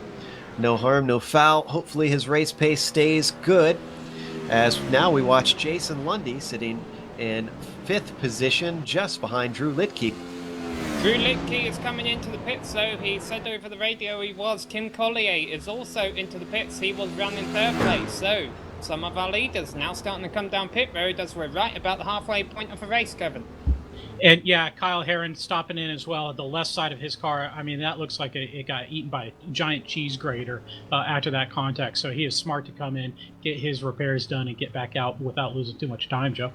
no harm, no foul. Hopefully his race pace stays good. As now we watch Jason Lundy sitting in 5th position, just behind Drew Litke. Drew Litke is coming into the pits, so he said over the radio he was. Kim Collier is also into the pits. He was running 3rd place. So some of our leaders now starting to come down pit road as we're right about the halfway point of the race, Kevin. And yeah, Kyle Herron stopping in as well at the left side of his car. I mean, that looks like it got eaten by a giant cheese grater after that contact. So he is smart to come in, get his repairs done, and get back out without losing too much time, Joe.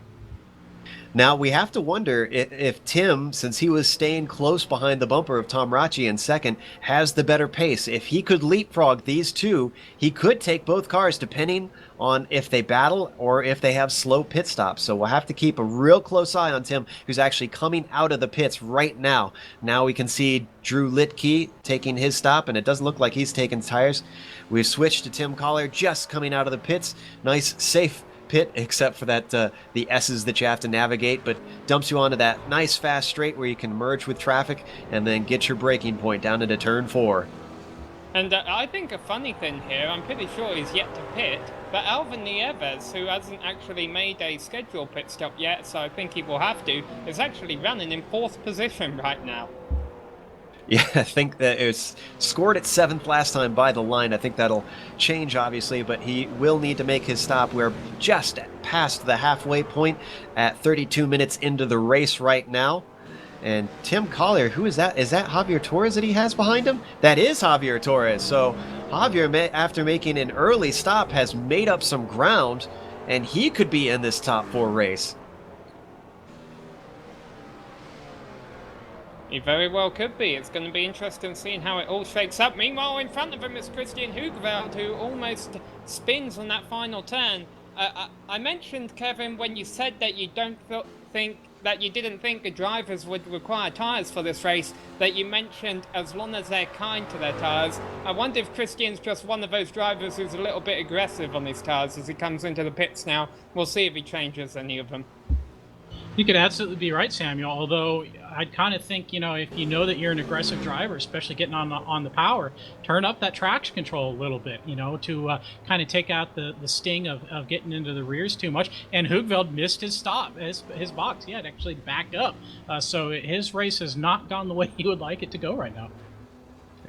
Now we have to wonder if Tim, since he was staying close behind the bumper of Tom Rachi in second, has the better pace. If he could leapfrog these two, he could take both cars depending on if they battle or if they have slow pit stops. So we'll have to keep a real close eye on Tim, who's actually coming out of the pits right now. Now we can see Drew Litke taking his stop, and it doesn't look like he's taking tires. We've switched to Tim Collier just coming out of the pits. Nice, safe pit, except for that the S's that you have to navigate, but dumps you onto that nice fast straight where you can merge with traffic and then get your braking point down into turn 4. And I think a funny thing here, I'm pretty sure he's yet to pit, but Alvin Nieves, who hasn't actually made a scheduled pit stop yet, so I think he will have to, is actually running in 4th position right now. Yeah, I think that it was scored at 7th last time by the line. I think that'll change, obviously, but he will need to make his stop. We're just past the halfway point at 32 minutes into the race right now. And Tim Collier, who is that? Is that Javier Torres that he has behind him? That is Javier Torres. So Javier, after making an early stop, has made up some ground, and he could be in this top 4 race. He very well could be. It's going to be interesting seeing how it all shakes up. Meanwhile, in front of him is Christian Hugeveld, who almost spins on that final turn. I mentioned, Kevin, when you said that you didn't think the drivers would require tyres for this race, that you mentioned as long as they're kind to their tyres. I wonder if Christian's just one of those drivers who's a little bit aggressive on his tyres as he comes into the pits now. We'll see if he changes any of them. You could absolutely be right, Samuel, although I'd kind of think, if you know that you're an aggressive driver, especially getting on the power, turn up that traction control a little bit, to kind of take out the sting of getting into the rears too much. And Hugeveld missed his stop, his box. He had actually backed up. So his race has not gone the way he would like it to go right now.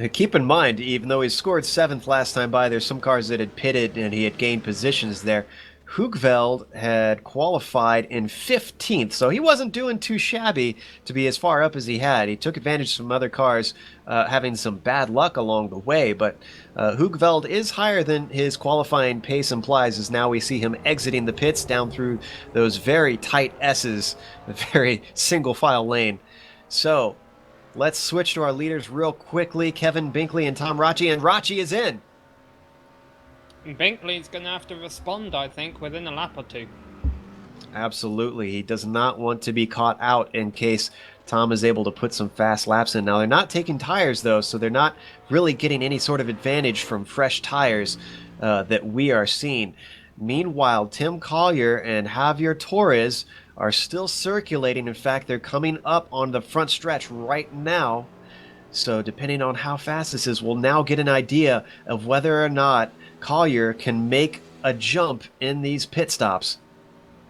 Keep in mind, even though he scored 7th last time by, there's some cars that had pitted and he had gained positions there. Hugeveld had qualified in 15th, so he wasn't doing too shabby to be as far up as he had. He took advantage of some other cars having some bad luck along the way, but Hugeveld is higher than his qualifying pace implies, as now we see him exiting the pits down through those very tight S's, a very single-file lane. So let's switch to our leaders real quickly, Kevin Binkley and Tom Rachi, and Rachi is in. Binkley's going to have to respond, I think, within a lap or two. Absolutely. He does not want to be caught out in case Tom is able to put some fast laps in. Now, they're not taking tires, though, so they're not really getting any sort of advantage from fresh tires that we are seeing. Meanwhile, Tim Collier and Javier Torres are still circulating. In fact, they're coming up on the front stretch right now. So depending on how fast this is, we'll now get an idea of whether or not Collier can make a jump in these pit stops.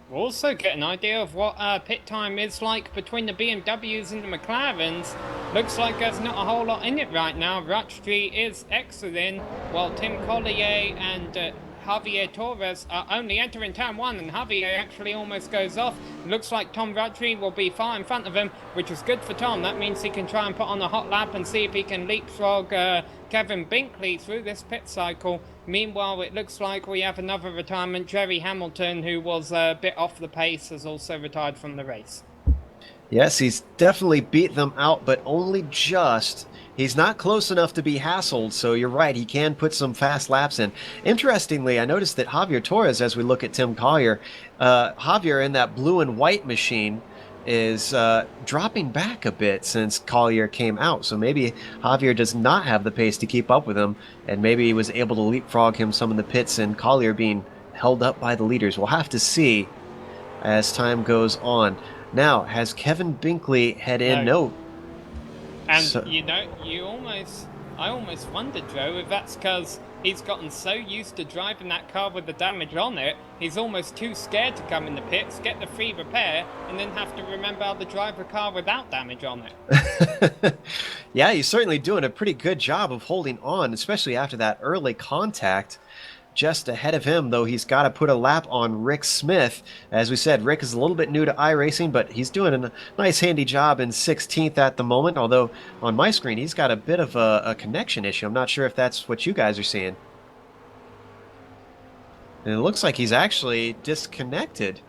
We'll also get an idea of what pit time is like between the BMWs and the McLarens. Looks like there's not a whole lot in it right now. Rachi is exiting, while Tim Collier and Javier Torres are only entering turn 1, and Javier actually almost goes off. Looks like Tom Rachi will be far in front of him, which is good for Tom. That means he can try and put on a hot lap and see if he can leapfrog Kevin Binkley through this pit cycle. Meanwhile, it looks like we have another retirement. Jerry Hamilton, who was a bit off the pace, has also retired from the race. Yes, he's definitely beat them out, but only just. He's not close enough to be hassled, so you're right, he can put some fast laps in. Interestingly, I noticed that Javier Torres, as we look at Tim Collier, Javier in that blue and white machine is dropping back a bit since Collier came out. So maybe Javier does not have the pace to keep up with him, and maybe he was able to leapfrog him some in the pits, and Collier being held up by the leaders. We'll have to see as time goes on. Now, has Kevin Binkley head in? No. And, I almost wondered, Joe, if that's because he's gotten so used to driving that car with the damage on it, he's almost too scared to come in the pits, get the free repair, and then have to remember how to drive a car without damage on it. Yeah, he's certainly doing a pretty good job of holding on, especially after that early contact. Just ahead of him, though, he's got to put a lap on Rick Smith. As we said, Rick is a little bit new to iRacing, but he's doing a nice handy job in 16th at the moment, although on my screen he's got a bit of a connection issue. I'm not sure if that's what you guys are seeing. And it looks like he's actually disconnected.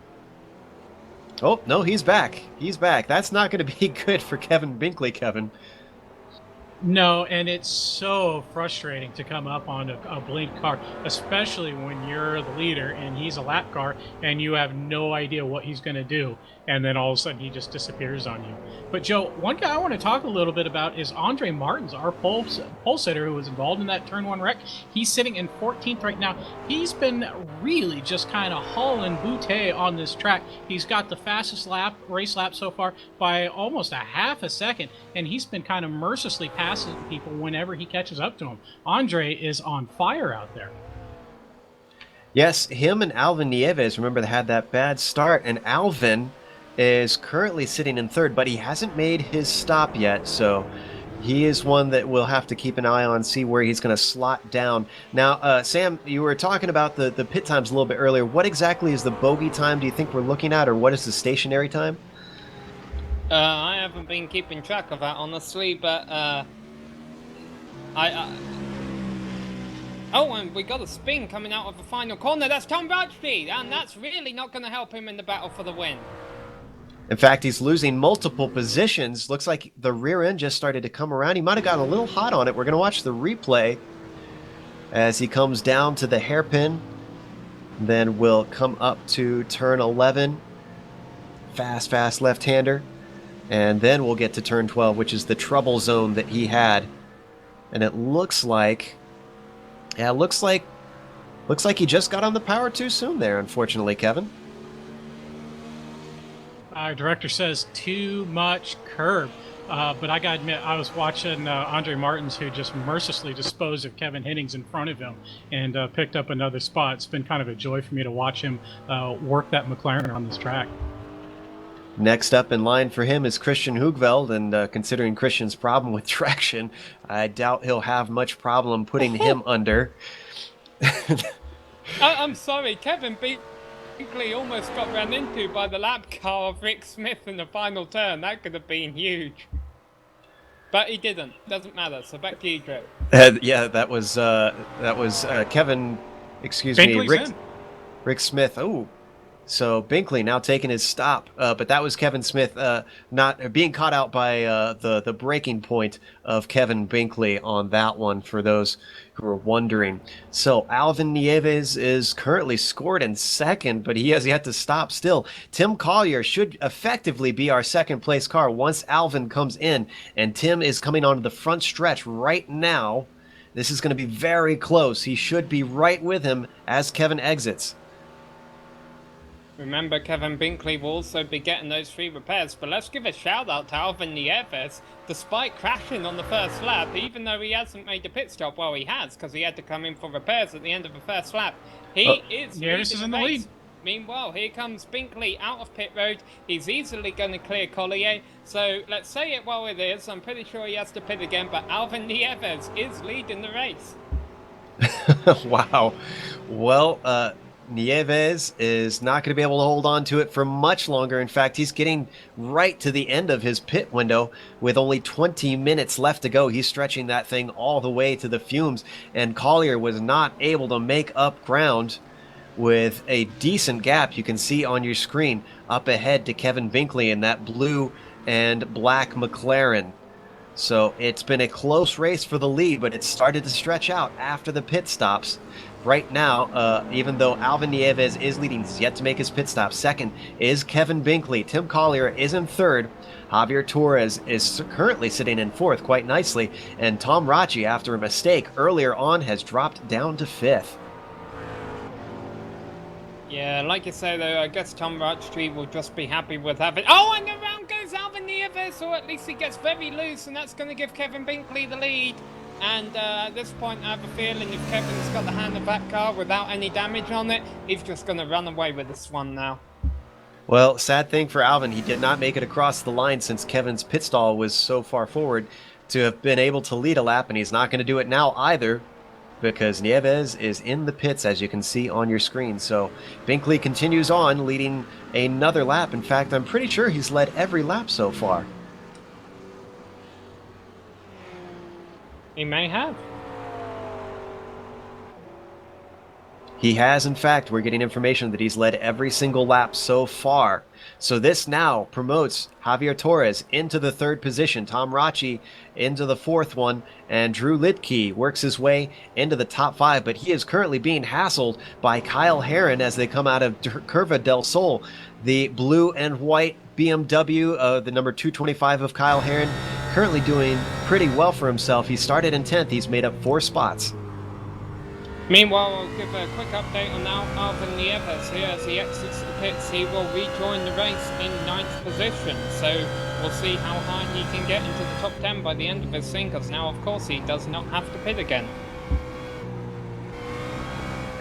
Oh, no, he's back. He's back. That's not going to be good for Kevin Binkley, Kevin. No, and it's so frustrating to come up on a blinked car, especially when you're the leader and he's a lap car and you have no idea what he's going to do. And then all of a sudden he just disappears on you. But Joe, one guy I want to talk a little bit about is Andre Martins, our pole sitter who was involved in that turn 1 wreck. He's sitting in 14th right now. He's been really just kind of hauling bootay on this track. He's got the fastest race lap so far by almost a half a second, and he's been kind of mercilessly passing people whenever he catches up to them. Andre is on fire out there. Yes, him and Alvin Nieves, remember, they had that bad start, and Alvin is currently sitting in 3rd, but he hasn't made his stop yet, so he is one that we'll have to keep an eye on, see where he's going to slot down. Now, Sam, you were talking about the pit times a little bit earlier. What exactly is the bogey time do you think we're looking at, or what is the stationary time? I haven't been keeping track of that, honestly, but Oh, and we got a spin coming out of the final corner. That's Tom Rotchby, and that's really not going to help him in the battle for the win. In fact, he's losing multiple positions. Looks like the rear end just started to come around. He might have gotten a little hot on it. We're going to watch the replay as he comes down to the hairpin. Then we'll come up to turn 11. Fast left-hander. And then we'll get to turn 12, which is the trouble zone that he had. And it looks like... yeah, looks like he just got on the power too soon there, unfortunately, Kevin. Our director says too much curb. But I got to admit, I was watching Andre Martins, who just mercilessly disposed of Kevin Hennings in front of him and picked up another spot. It's been kind of a joy for me to watch him work that McLaren on this track. Next up in line for him is Christian Hugveld, and considering Christian's problem with traction, I doubt he'll have much problem putting him under. I'm sorry, Kevin Binkley almost got run into by the lap car of Rick Smith in the final turn. That could have been huge. But he didn't. Doesn't matter. So back to you, Joe. Yeah, that was Kevin, excuse me, Rick Smith. Oh, so Binkley now taking his stop, but that was Kevin Smith not being caught out by the breaking point of Kevin Binkley on that one, for those who are wondering. So Alvin Nieves is currently scored in 2nd, but he has yet to stop still. Tim Collier should effectively be our 2nd place car once Alvin comes in, and Tim is coming onto the front stretch right now. This is going to be very close. He should be right with him as Kevin exits. Remember, Kevin Binkley will also be getting those 3 repairs, but let's give a shout out to Alvin Nieves. Despite crashing on the first lap, even though he hasn't made a pit stop, well, he has, because he had to come in for repairs at the end of the first lap. He is in the lead. Meanwhile, here comes Binkley out of pit road. He's easily going to clear Collier. So let's say it while it is. I'm pretty sure he has to pit again, but Alvin Nieves is leading the race. Wow. Well, Nieves is not going to be able to hold on to it for much longer. In fact, he's getting right to the end of his pit window with only 20 minutes left to go. He's stretching that thing all the way to the fumes, and Collier was not able to make up ground with a decent gap you can see on your screen up ahead to Kevin Binkley in that blue and black McLaren. So it's been a close race for the lead, but it started to stretch out after the pit stops. Right now, even though Alvin Nieves is leading, he's yet to make his pit stop. 2nd is Kevin Binkley. Tim Collier is in 3rd. Javier Torres is currently sitting in 4th quite nicely. And Tom Rotchby, after a mistake earlier on, has dropped down to 5th. Yeah, like you say, though, I guess Tom Rotchby will just be happy with having... Oh, and around goes Alvin Nieves, or at least he gets very loose, and that's going to give Kevin Binkley the lead. And at this point, I have a feeling if Kevin's got the hand of that car without any damage on it, he's just going to run away with this one now. Well, sad thing for Alvin, he did not make it across the line since Kevin's pit stall was so far forward to have been able to lead a lap, and he's not going to do it now either, because Nieves is in the pits, as you can see on your screen. So Binkley continues on, leading another lap. In fact, I'm pretty sure he's led every lap so far. He may have. He has, in fact. We're getting information that he's led every single lap so far. So this now promotes Javier Torres into the 3rd position, Tom Rachi into the 4th one, and Drew Litke works his way into the top 5, but he is currently being hassled by Kyle Herron as they come out of Curva del Sol. The blue and white BMW, the number 225 of Kyle Herron, currently doing pretty well for himself. He started in 10th. He's made up 4 spots. Meanwhile, I'll give a quick update on Alvin Nieves here. As he exits the pits, he will rejoin the race in 9th position. So we'll see how high he can get into the top 10 by the end of his thing, because now, of course, he does not have to pit again.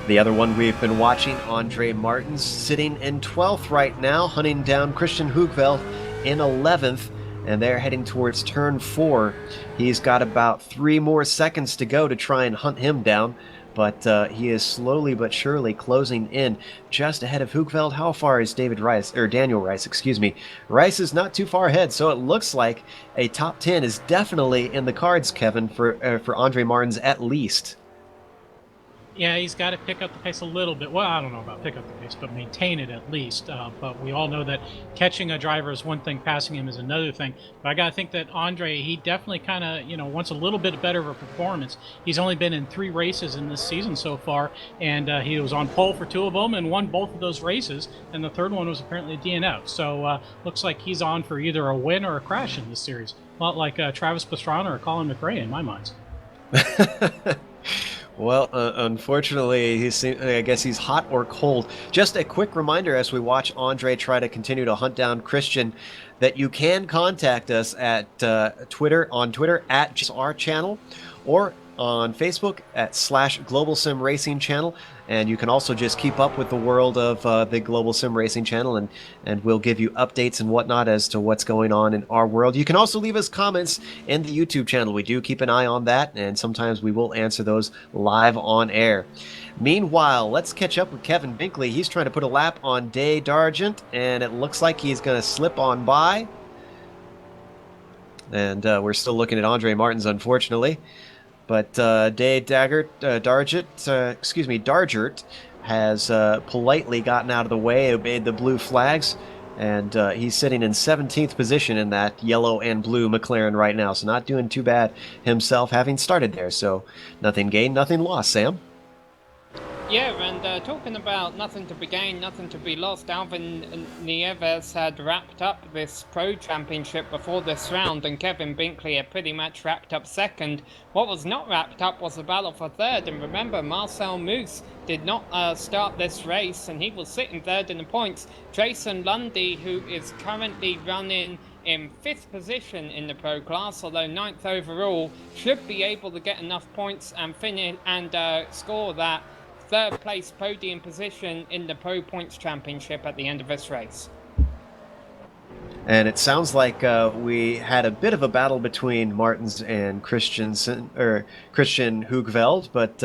The other one we've been watching, Andre Martins, sitting in 12th right now, hunting down Christian Hoogveld in 11th, and they're heading towards turn 4. He's got about 3 more seconds to go to try and hunt him down, but he is slowly but surely closing in just ahead of Hoogveld. How far is Daniel Rice, excuse me. Rice is not too far ahead, so it looks like a top 10 is definitely in the cards, Kevin, for Andre Martins at least. Yeah, he's got to pick up the pace a little bit. Well, I don't know about pick up the pace, but maintain it at least. But we all know that catching a driver is one thing, passing him is another thing. But I got to think that Andre, he definitely kind of, wants a little bit better of a performance. He's only been in 3 races in this season so far, and he was on pole for 2 of them and won both of those races. And the 3rd one was apparently a DNF. So looks like he's on for either a win or a crash in this series. A lot like Travis Pastrana or Colin McRae in my mind. Well, unfortunately, I guess he's hot or cold. Just a quick reminder as we watch Andre try to continue to hunt down Christian, that you can contact us at Twitter at our channel, or on Facebook at /Global Sim Racing Channel. And you can also just keep up with the world of the Global Sim Racing Channel, and we'll give you updates and whatnot as to what's going on in our world. You can also leave us comments in the YouTube channel. We do keep an eye on that, and sometimes we will answer those live on air. Meanwhile, let's catch up with Kevin Binkley. He's trying to put a lap on Day Dargent, and it looks like he's going to slip on by. And we're still looking at Andre Martins, unfortunately. But Dargert has politely gotten out of the way, obeyed the blue flags, and he's sitting in 17th position in that yellow and blue McLaren right now. So not doing too bad himself, having started there. So nothing gained, nothing lost, Sam. Yeah, and talking about nothing to be gained, nothing to be lost, Alvin Nieves had wrapped up this Pro Championship before this round, and Kevin Binkley had pretty much wrapped up 2nd. What was not wrapped up was the battle for 3rd, and remember, Marcel Moose did not start this race, and he will sit in 3rd in the points. Jason Lundy, who is currently running in 5th position in the Pro class, although 9th overall, should be able to get enough points and finish and score that 3rd place podium position in the Pro Points Championship at the end of this race. And it sounds like we had a bit of a battle between Martins and Christian Hoogveld, but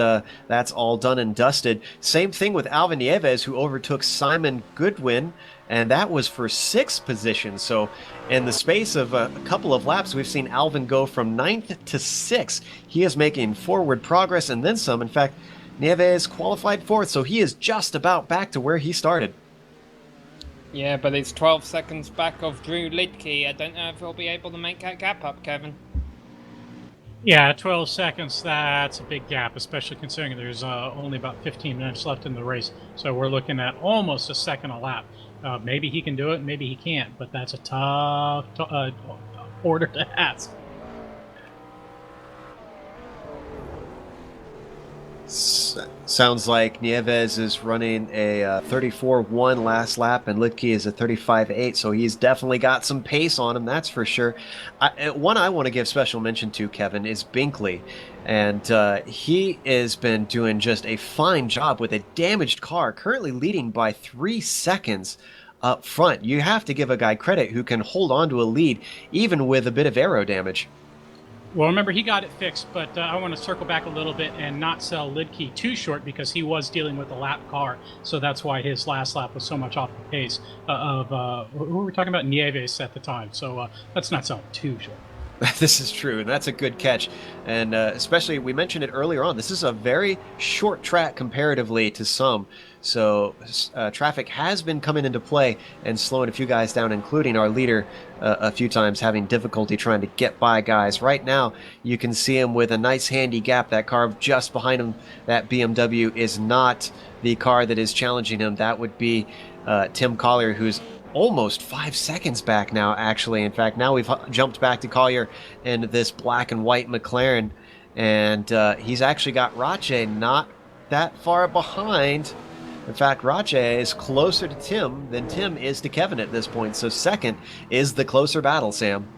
that's all done and dusted. Same thing with Alvin Nieves, who overtook Simon Goodwin, and that was for 6th position. So in the space of a couple of laps, we've seen Alvin go from 9th to 6th. He is making forward progress and then some. In fact, Nieves qualified 4th, so he is just about back to where he started. Yeah, but he's 12 seconds back of Drew Litke. I don't know if he'll be able to make that gap up, Kevin. Yeah, 12 seconds, that's a big gap, especially considering there's only about 15 minutes left in the race. So we're looking at almost a second a lap. Maybe he can do it, maybe he can't, but that's a tough order to ask. Sounds like Nieves is running a 34.1 last lap, and Litke is a 35.8, so he's definitely got some pace on him, that's for sure. One I want to give special mention to, Kevin, is Binkley, and he has been doing just a fine job with a damaged car, currently leading by 3 seconds up front. You have to give a guy credit who can hold on to a lead, even with a bit of aero damage. Well, remember, he got it fixed, but I want to circle back a little bit and not sell Lidke too short, because he was dealing with a lap car, so that's why his last lap was so much off the pace of who were we talking about? Nieves at the time, so let's not sell him too short. This is true, and that's a good catch. And especially, we mentioned it earlier on, this is a very short track comparatively to some. So traffic has been coming into play and slowing a few guys down, including our leader a few times having difficulty trying to get by guys. Right now, you can see him with a nice handy gap. That car just behind him, that BMW, is not the car that is challenging him. That would be Tim Collier, who's almost 5 seconds back now, actually. In fact, now we've jumped back to Collier in this black and white McLaren, and he's actually got Rache not that far behind. In fact, Rache is closer to Tim than Tim is to Kevin at this point, so second is the closer battle, Sam.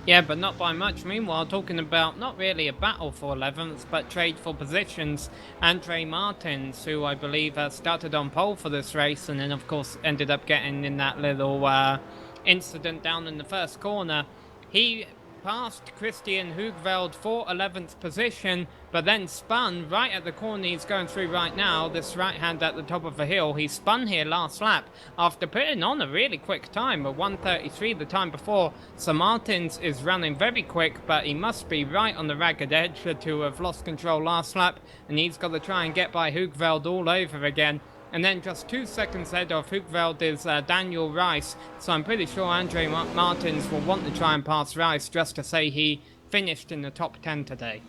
Yeah, but not by much. Meanwhile, talking about not really a battle for 11th, but trade for positions. Andre Martins, who I believe started on pole for this race, and then of course ended up getting in that little incident down in the first corner. He passed Christian Hoogveld for 11th position, but then spun right at the corner he's going through right now, this right hand at the top of the hill. He spun here last lap after putting on a really quick time of 1:33 the time before. So Martins is running very quick, but he must be right on the ragged edge to have lost control last lap, and he's got to try and get by Hoogveld all over again. And then just 2 seconds ahead of Hoogveld is Daniel Rice. So I'm pretty sure Andre Martins will want to try and pass Rice just to say he finished in the top 10 today.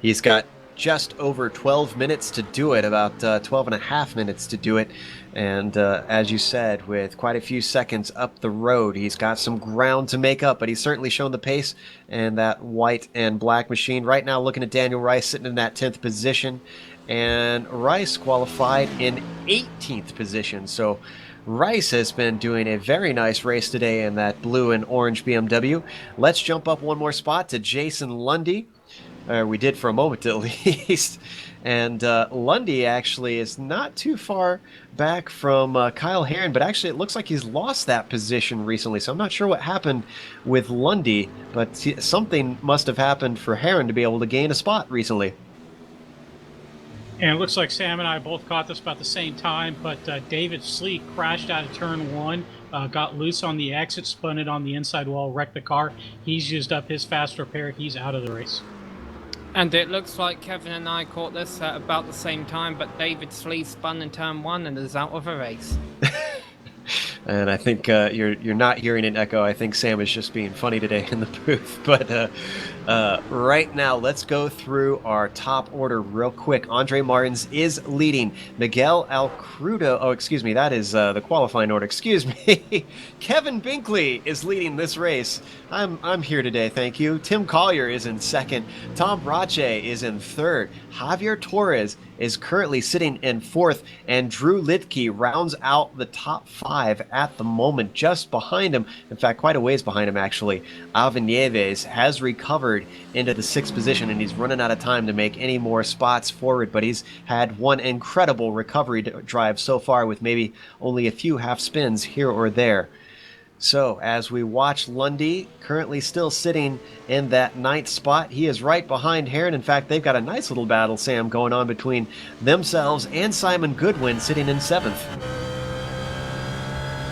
He's got just over 12 minutes to do it, about 12 and a half minutes to do it. And as you said, with quite a few seconds up the road, he's got some ground to make up, but he's certainly shown the pace and that white and black machine. Right now, looking at Daniel Rice sitting in that 10th position. And Rice qualified in 18th position. So Rice has been doing a very nice race today in that blue and orange BMW. Let's jump up one more spot to Jason Lundy. We did for a moment at least. And Lundy actually is not too far back from Kyle Herron, but actually it looks like he's lost that position recently. So I'm not sure what happened with Lundy, but something must have happened for Herron to be able to gain a spot recently. And it looks like Sam and I both caught this about the same time, but David Slee crashed out of turn one, got loose on the exit, spun it on the inside wall, wrecked the car. He's used up his fast repair. He's out of the race. And it looks like Kevin and I caught this at about the same time, but David Slee spun in turn one and is out of a race. And I think you're not hearing an echo. I think Sam is just being funny today in the booth. But right now, let's go through our top order real quick. Andre Martins is leading. Miguel Alcrudo, oh, excuse me, that is the qualifying order. Excuse me. Kevin Binkley is leading this race. I'm here today, thank you. Tim Collier is in second. Tom Rache is in third. Javier Torres is currently sitting in fourth, and Drew Lidke rounds out the top five at the moment, just behind him. In fact, quite a ways behind him, actually. Alvin Nieves has recovered into the sixth position, and he's running out of time to make any more spots forward, but he's had one incredible recovery drive so far with maybe only a few half spins here or there. So, as we watch Lundy, currently still sitting in that ninth spot, he is right behind Herron. In fact, they've got a nice little battle, Sam, going on between themselves and Simon Goodwin sitting in seventh.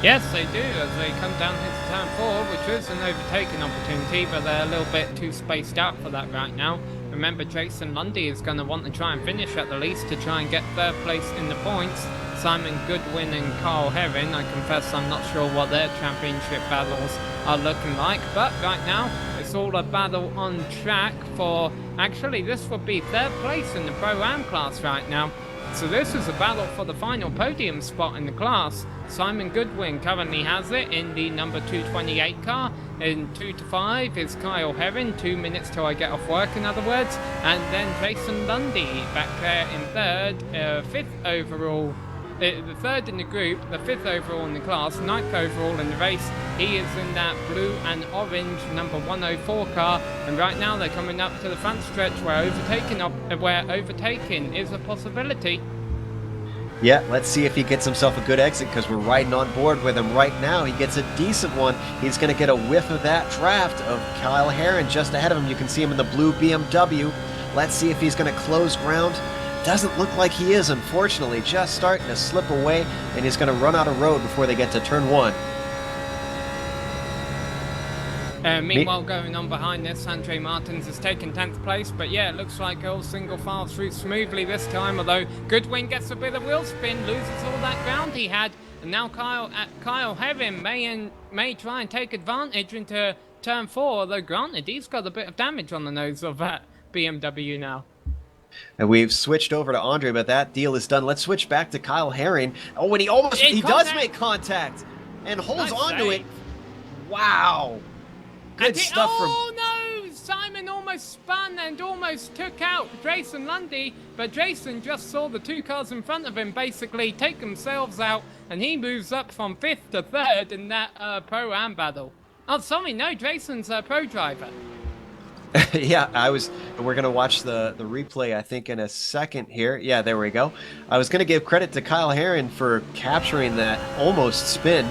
Yes, they do, as they come down into turn four, which is an overtaking opportunity, but they're a little bit too spaced out for that right now. Remember, Jason Lundy is going to want to try and finish at the least to try and get third place in the points. Simon Goodwin and Carl Herring, I confess I'm not sure what their championship battles are looking like, but right now it's all a battle on track for, actually this would be third place in the Pro-Am class right now. So this is a battle for the final podium spot in the class. Simon Goodwin currently has it in the number 228 car. In 2 to 5 is Kyle Herring, 2 minutes till I get off work in other words. And then Jason Lundy back there in third, fifth overall. The third in the group, the fifth overall in the class, ninth overall in the race. He is in that blue and orange number 104 car, and right now they're coming up to the front stretch where overtaking is a possibility. Yeah, let's see if he gets himself a good exit, because we're riding on board with him right now. He gets a decent one. He's going to get a whiff of that draft of Kyle Herring just ahead of him. You can see him in the blue BMW. Let's see if he's going to close ground. Doesn't look like he is, unfortunately. Just starting to slip away, and he's going to run out of road before they get to turn one. Meanwhile, going on behind this, Andre Martins has taken 10th place, but yeah, it looks like all single file through smoothly this time, although Goodwin gets a bit of wheel spin, loses all that ground he had, and now Kyle Herring may try and take advantage into turn 4, although granted, he's got a bit of damage on the nose of that BMW now. And we've switched over to Andre, but that deal is done. Let's switch back to Kyle Herring. Oh, and he does make contact and holds on to it. Wow. Good stuff oh no! Simon almost spun and almost took out Jason Lundy, but Jason just saw the 2 cars in front of him basically take themselves out, and he moves up from 5th to 3rd in that Pro-Am battle. Oh, sorry, no, Jason's a pro driver. Yeah, we're going to watch the replay, I think, in a second here. Yeah, there we go. I was going to give credit to Kyle Herring for capturing that almost spin.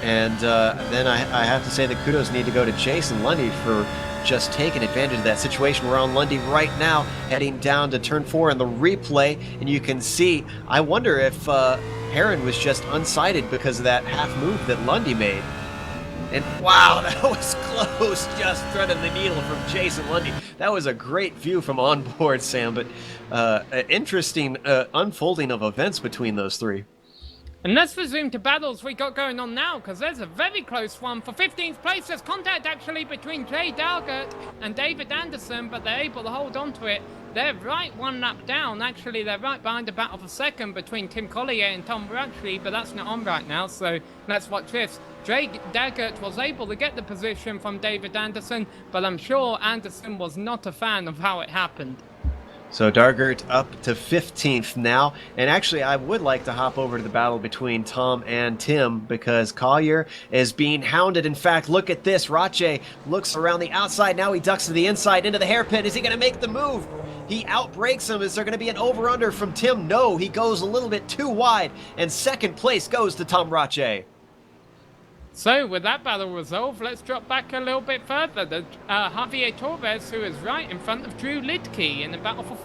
And then I have to say the kudos need to go to Jason Lundy for just taking advantage of that situation. We're on Lundy right now, heading down to turn 4 in the replay. And you can see, I wonder if Herring was just unsighted because of that half move that Lundy made. And wow, that was close, just threading the needle from Jason Lundy. That was a great view from on board, Sam, but an interesting unfolding of events between those 3. And let's resume to battles we got going on now, because there's a very close one for 15th place. There's contact actually between Jay Dalgert and David Anderson, but they're able to hold on to it. They're right 1 lap down. Actually, they're right behind a battle for 2nd between Tim Collier and Tom Bradshaw, but that's not on right now, so let's watch this. Jay Dalgert was able to get the position from David Anderson, but I'm sure Anderson was not a fan of how it happened. So Dargert up to 15th now, and actually I would like to hop over to the battle between Tom and Tim because Collier is being hounded. In fact, look at this. Rache looks around the outside. Now he ducks to the inside into the hairpin. Is he going to make the move? He outbrakes him. Is there going to be an over-under from Tim? No, he goes a little bit too wide, and 2nd place goes to Tom Rache. So, with that battle resolved, let's drop back a little bit further. The Javier Torres, who is right in front of Drew Lidke in the battle for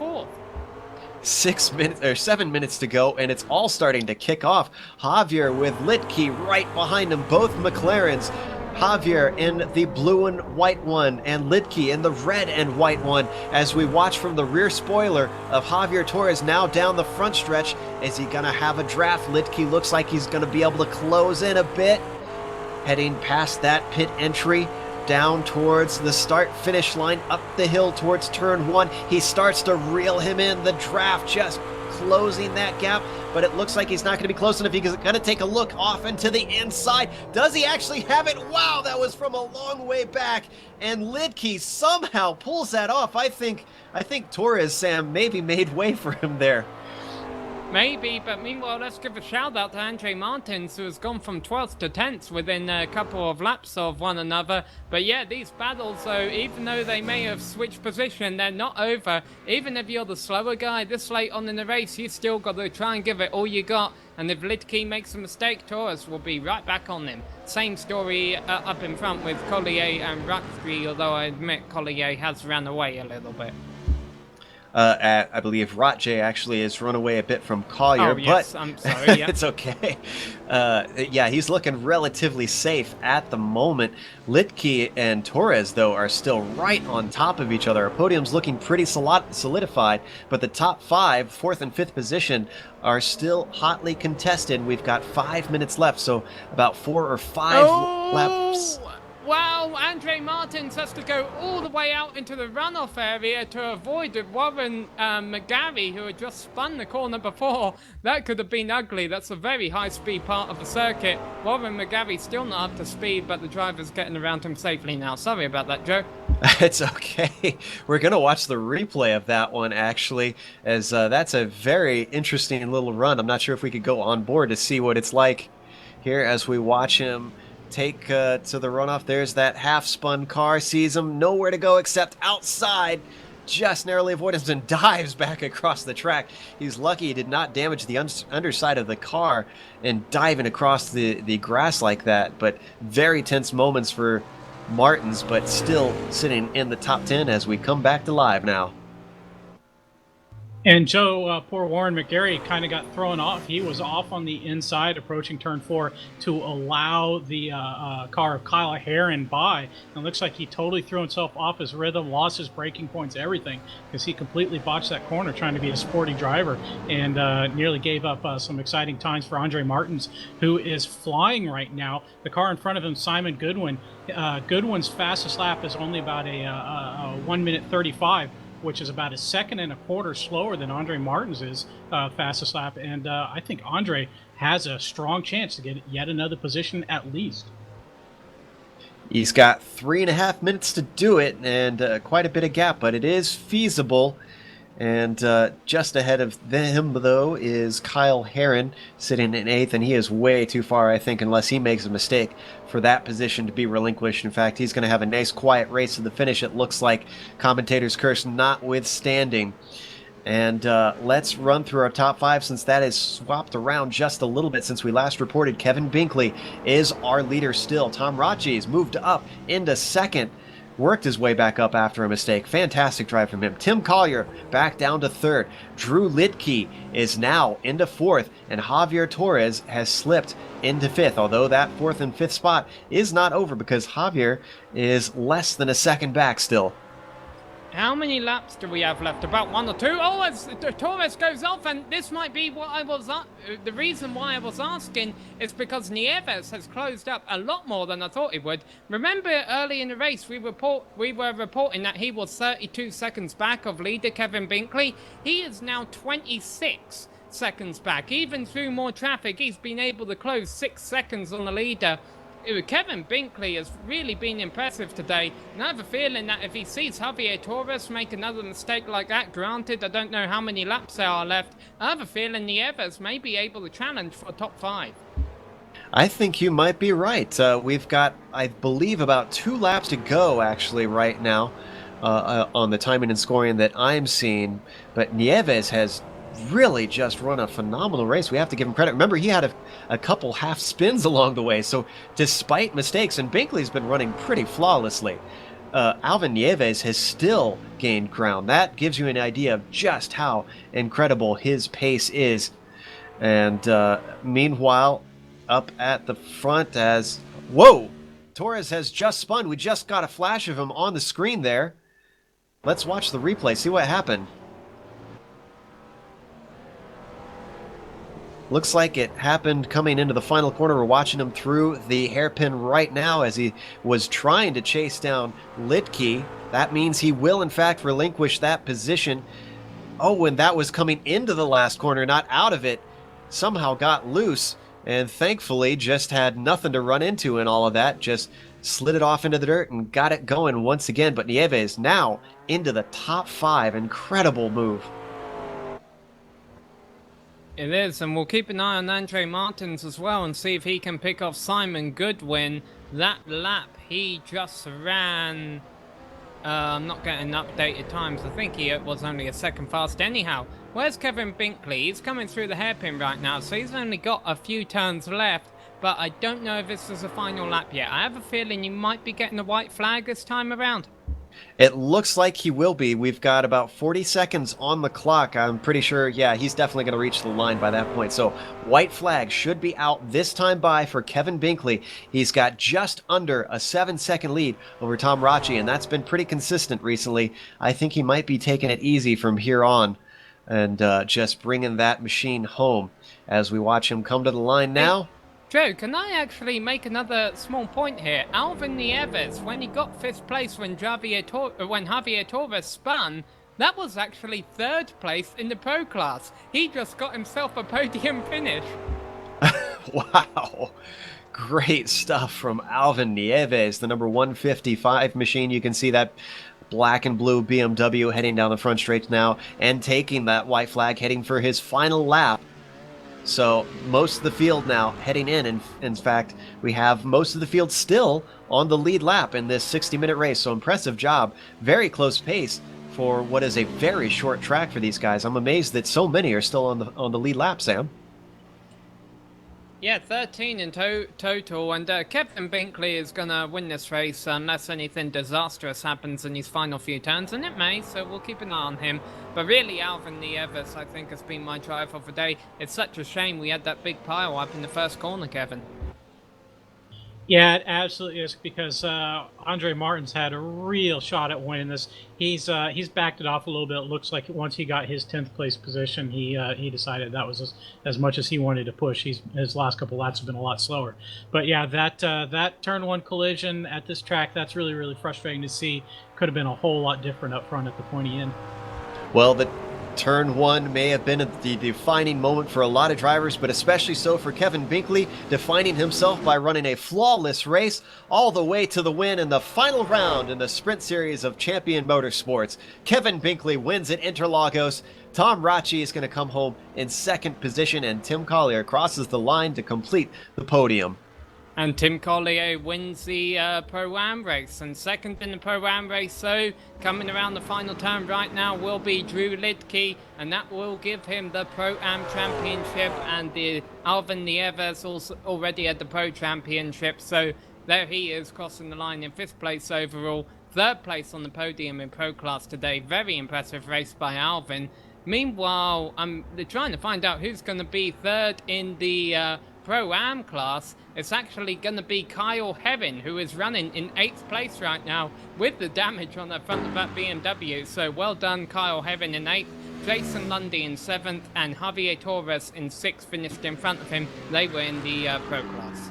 4th. 7 minutes to go, and it's all starting to kick off. Javier with Lidke right behind him, both McLarens. Javier in the blue and white one, and Lidke in the red and white one, as we watch from the rear spoiler of Javier Torres now down the front stretch. Is he going to have a draft? Lidke looks like he's going to be able to close in a bit. Heading past that pit entry, down towards the start-finish line, up the hill towards turn 1. He starts to reel him in. The draft just closing that gap, but it looks like he's not going to be close enough. He's going to take a look off into the inside. Does he actually have it? Wow, that was from a long way back, and Lidke somehow pulls that off. I think Torres, Sam, maybe made way for him there. Maybe, but meanwhile, let's give a shout out to Andre Martins, who has gone from 12th to 10th within a couple of laps of one another. But yeah, these battles, though, even though they may have switched position, they're not over. Even if you're the slower guy this late on in the race, you still got to try and give it all you got. And if Lidke makes a mistake, Torres will be right back on him. Same story up in front with Collier and Rutschke, although I admit Collier has ran away a little bit. I believe Rache actually has run away a bit from Collier, yes, but I'm sorry, yeah. It's okay. Yeah, he's looking relatively safe at the moment. Lidke and Torres, though, are still right on top of each other. Our podium's looking pretty solidified, but the top 5, 4th and 5th position, are still hotly contested. We've got 5 minutes left, so about 4 or 5 laps. Wow, Andre Martins has to go all the way out into the runoff area to avoid Warren McGarry, who had just spun the corner before. That could have been ugly. That's a very high-speed part of the circuit. Warren McGarry still not up to speed, but the driver's getting around him safely now. Sorry about that, Joe. It's okay. We're going to watch the replay of that one, actually, as that's a very interesting little run. I'm not sure if we could go on board to see what it's like here as we watch him take to the runoff. There's that half-spun car, sees him nowhere to go except outside, just narrowly avoids him and dives back across the track. He's lucky he did not damage the underside of the car and diving across the grass like that, but very tense moments for Martins, but still sitting in the top 10 as we come back to live now. And Joe, poor Warren McGarry kind of got thrown off. He was off on the inside approaching turn 4 to allow the car of Kyle Herron by. And it looks like he totally threw himself off his rhythm, lost his braking points, everything, because he completely botched that corner trying to be a sporty driver and nearly gave up some exciting times for Andre Martins, who is flying right now. The car in front of him, Simon Goodwin. Goodwin's fastest lap is only about a 1 minute 35, which is about a second and a quarter slower than Andre Martins is fastest lap. And I think Andre has a strong chance to get yet another position at least. He's got 3.5 minutes to do it, and quite a bit of gap, but it is feasible. And just ahead of him, though, is Kyle Herron sitting in 8th, and he is way too far, I think, unless he makes a mistake, for that position to be relinquished. In fact, he's going to have a nice, quiet race to the finish, it looks like, commentator's curse notwithstanding. And let's run through our top 5, since that is swapped around just a little bit since we last reported. Kevin Binkley is our leader still. Tom Rocci's moved up into 2nd. Worked his way back up after a mistake. Fantastic drive from him. Tim Collier back down to 3rd. Drew Lidke is now into 4th, and Javier Torres has slipped into 5th, although that 4th and 5th spot is not over because Javier is less than a second back still. How many laps do we have left? About 1 or 2? Oh, as Torres goes off, and this might be what I was... the reason why I was asking is because Nieves has closed up a lot more than I thought it would. Remember early in the race, we were reporting that he was 32 seconds back of leader Kevin Binkley. He is now 26 seconds back. Even through more traffic, he's been able to close 6 seconds on the leader. Kevin Binkley has really been impressive today, and I have a feeling that if he sees Javier Torres make another mistake like that, granted I don't know how many laps there are left, I have a feeling Nieves may be able to challenge for a top 5. I think you might be right. We've got, I believe, about 2 laps to go actually right now on the timing and scoring that I'm seeing, but Nieves has really just run a phenomenal race. We have to give him credit. Remember, he had a couple half spins along the way, so despite mistakes, and Binkley's been running pretty flawlessly, Alvin Nieves has still gained ground. That gives you an idea of just how incredible his pace is. And meanwhile, up at the front as... Whoa! Torres has just spun. We just got a flash of him on the screen there. Let's watch the replay, see what happened. Looks like it happened coming into the final corner. We're watching him through the hairpin right now as he was trying to chase down Lidke. That means he will, in fact, relinquish that position. Oh, and that was coming into the last corner, not out of it. Somehow got loose, and thankfully just had nothing to run into in all of that. Just slid it off into the dirt and got it going once again. But Nieves now into the top 5. Incredible move. It is, and we'll keep an eye on Andre Martins as well and see if he can pick off Simon Goodwin. That lap he just ran, I'm not getting updated times, I think he was only a second fast anyhow. Where's Kevin Binkley? He's coming through the hairpin right now, so he's only got a few turns left, but I don't know if this is a final lap yet. I have a feeling you might be getting a white flag this time around. It looks like he will be. We've got about 40 seconds on the clock. I'm pretty sure, yeah, he's definitely going to reach the line by that point. So white flag should be out this time by for Kevin Binkley. He's got just under a 7-second lead over Tom Rocci, and that's been pretty consistent recently. I think he might be taking it easy from here on and just bringing that machine home as we watch him come to the line now. Joe, can I actually make another small point here? Alvin Nieves, when he got 5th place when Javier Torres spun, that was actually 3rd place in the pro class. He just got himself a podium finish. Wow. Great stuff from Alvin Nieves, the number 155 machine. You can see that black and blue BMW heading down the front straight now and taking that white flag, heading for his final lap. So most of the field now heading in fact, we have most of the field still on the lead lap in this 60-minute race. So impressive job. Very close pace for what is a very short track for these guys. I'm amazed that so many are still on the lead lap, Sam. Yeah, 13 in total, and Kevin Binkley is going to win this race unless anything disastrous happens in his final few turns, and it may, so we'll keep an eye on him. But really, Alvin Nieves, I think, has been my drive of the day. It's such a shame we had that big pile up in the first corner, Kevin. Yeah, it absolutely is, because Andre Martin's had a real shot at winning this. He's backed it off a little bit. It looks like once he got his 10th place position, he decided that was as much as he wanted to push. His last couple laps have been a lot slower. But yeah, that turn one collision at this track, that's really, really frustrating to see. Could have been a whole lot different up front at the pointy end. Well, the turn one may have been the defining moment for a lot of drivers, but especially so for Kevin Binkley, defining himself by running a flawless race all the way to the win in the final round in the Sprint Series of Champion Motorsports. Kevin Binkley wins at Interlagos. Tom Rachi is going to come home in second position, and Tim Collier crosses the line to complete the podium. And Tim Collier wins the Pro-Am race. And second in the Pro-Am race, so coming around the final turn right now will be Drew Lidke, and that will give him the Pro-Am Championship, and the Alvin Nieves also already had the Pro Championship. So there he is, crossing the line in 5th place overall, 3rd place on the podium in Pro Class today. Very impressive race by Alvin. Meanwhile, they're trying to find out who's going to be 3rd in the Pro-Am class. It's actually going to be Kyle Heaven, who is running in 8th place right now with the damage on the front of that BMW. So well done, Kyle Heaven in 8th. Jason Lundy in 7th, and Javier Torres in 6th finished in front of him. They were in the Pro class.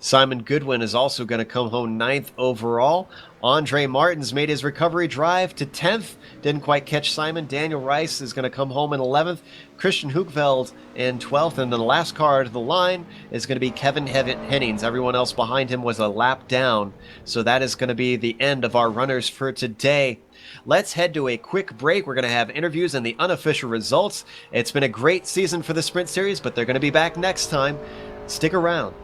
Simon Goodwin is also going to come home 9th overall. Andre Martins made his recovery drive to 10th. Didn't quite catch Simon. Daniel Rice is going to come home in 11th. Christian Hoekveld in 12th. And then the last car to the line is going to be Kevin Hennings. Everyone else behind him was a lap down. So that is going to be the end of our runners for today. Let's head to a quick break. We're going to have interviews and the unofficial results. It's been a great season for the Sprint Series, but they're going to be back next time. Stick around.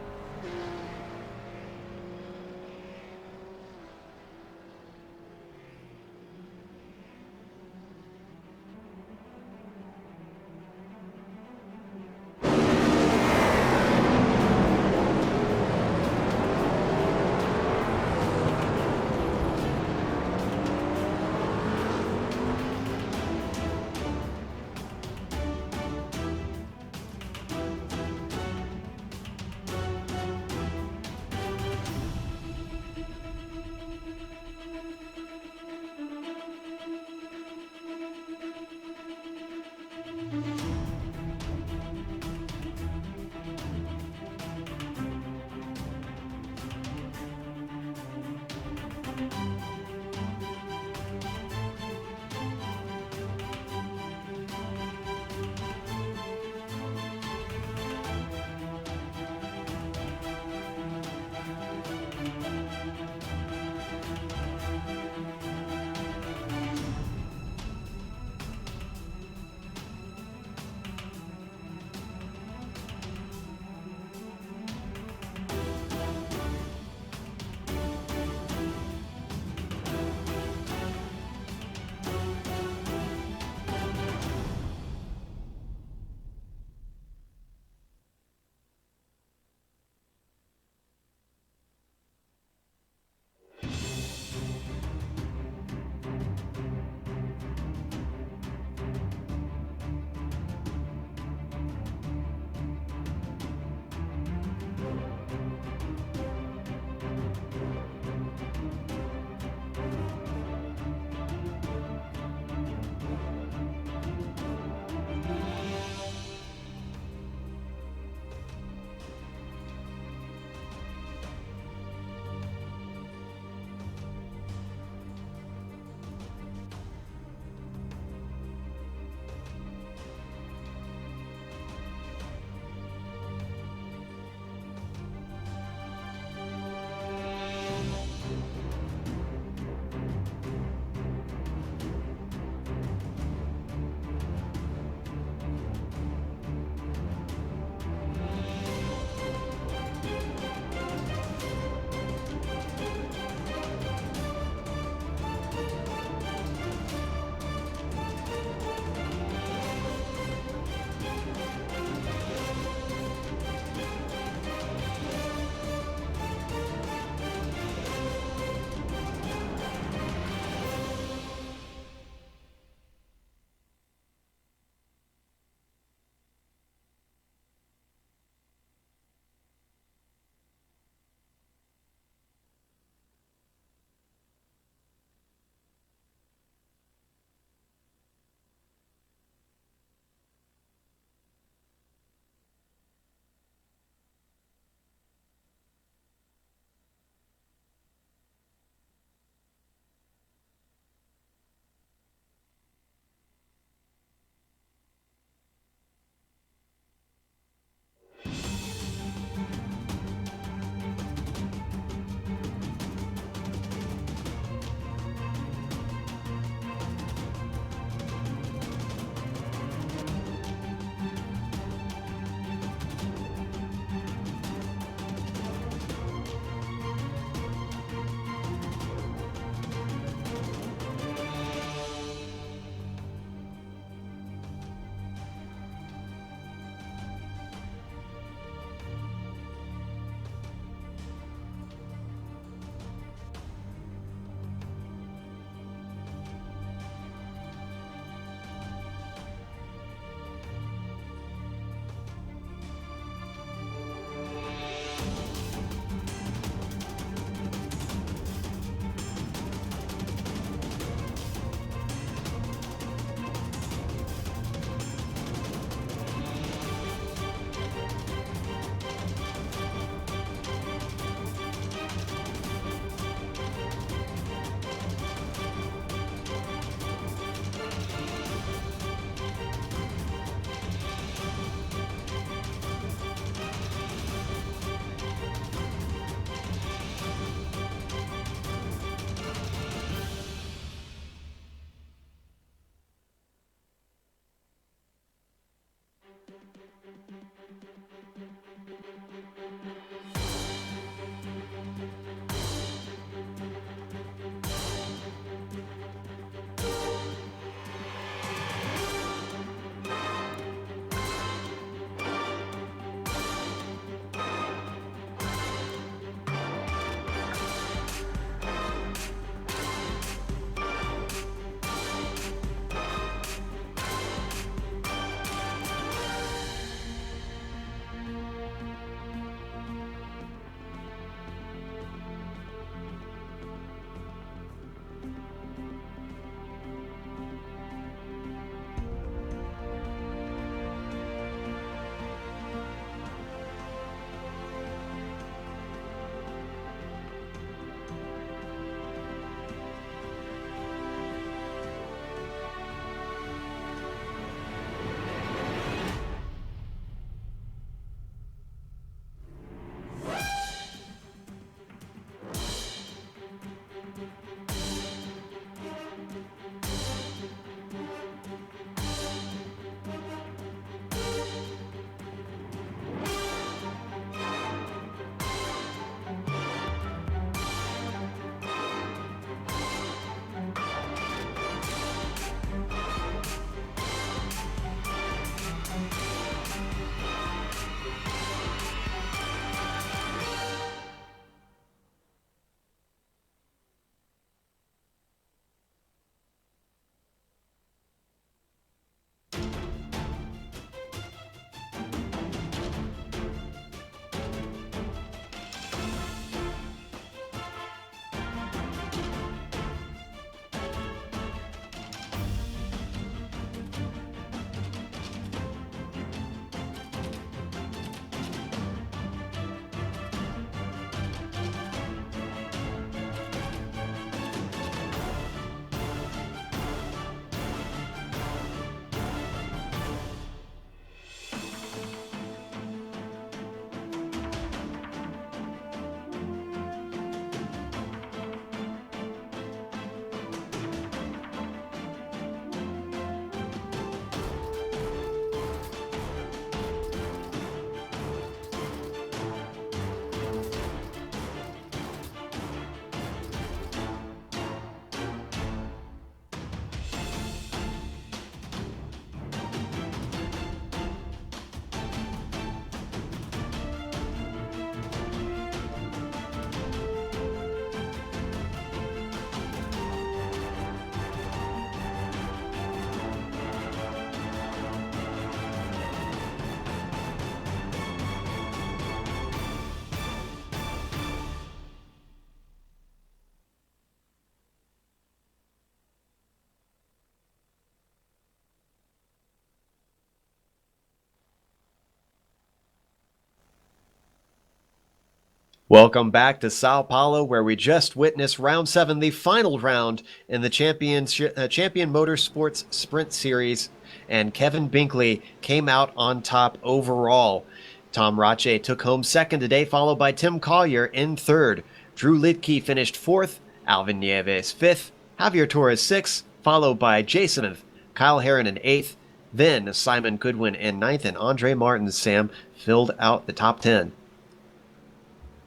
Welcome back to Sao Paulo, where we just witnessed round 7, the final round in the Champion Motorsports Sprint Series, and Kevin Binkley came out on top overall. Tom Rache took home second today, followed by Tim Collier in third. Drew Lidke finished fourth, Alvin Nieves fifth, Javier Torres sixth, followed by Jay seventh, Kyle Herron in eighth, then Simon Goodwin in ninth, and Andre Martin, Sam, filled out the top 10.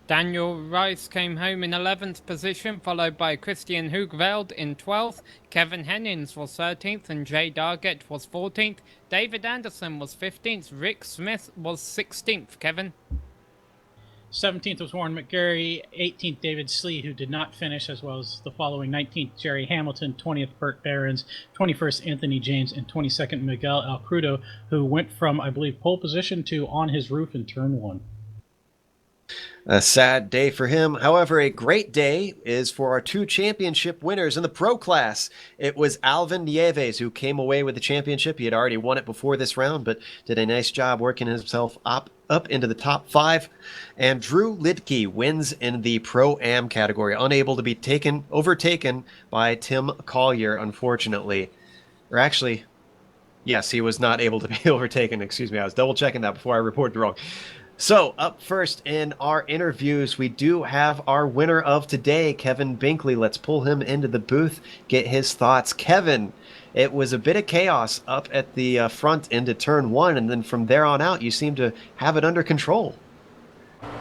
Daniel Rice came home in 11th position, followed by Christian Hoogveld in 12th. Kevin Hennings was 13th and Jay Dargett was 14th. David Anderson was 15th. Rick Smith was 16th. Kevin? 17th was Warren McGarry, 18th David Slee, who did not finish, as well as the following 19th Jerry Hamilton, 20th Burt Behrens, 21st Anthony James, and 22nd Miguel Alcrudo, who went from, I believe, pole position to on his roof in turn 1. A sad day for him. However, a great day is for our 2 championship winners in the pro class. It was Alvin Nieves who came away with the championship. He had already won it before this round, but did a nice job working himself up into the top 5. And Drew Lidke wins in the Pro-Am category, unable to be overtaken by Tim Collier, unfortunately. Or actually, yes, he was not able to be overtaken. Excuse me, I was double checking that before I reported wrong. So, up first in our interviews, we do have our winner of today, Kevin Binkley. Let's pull him into the booth, get his thoughts. Kevin, it was a bit of chaos up at the front into turn 1, and then from there on out, you seem to have it under control.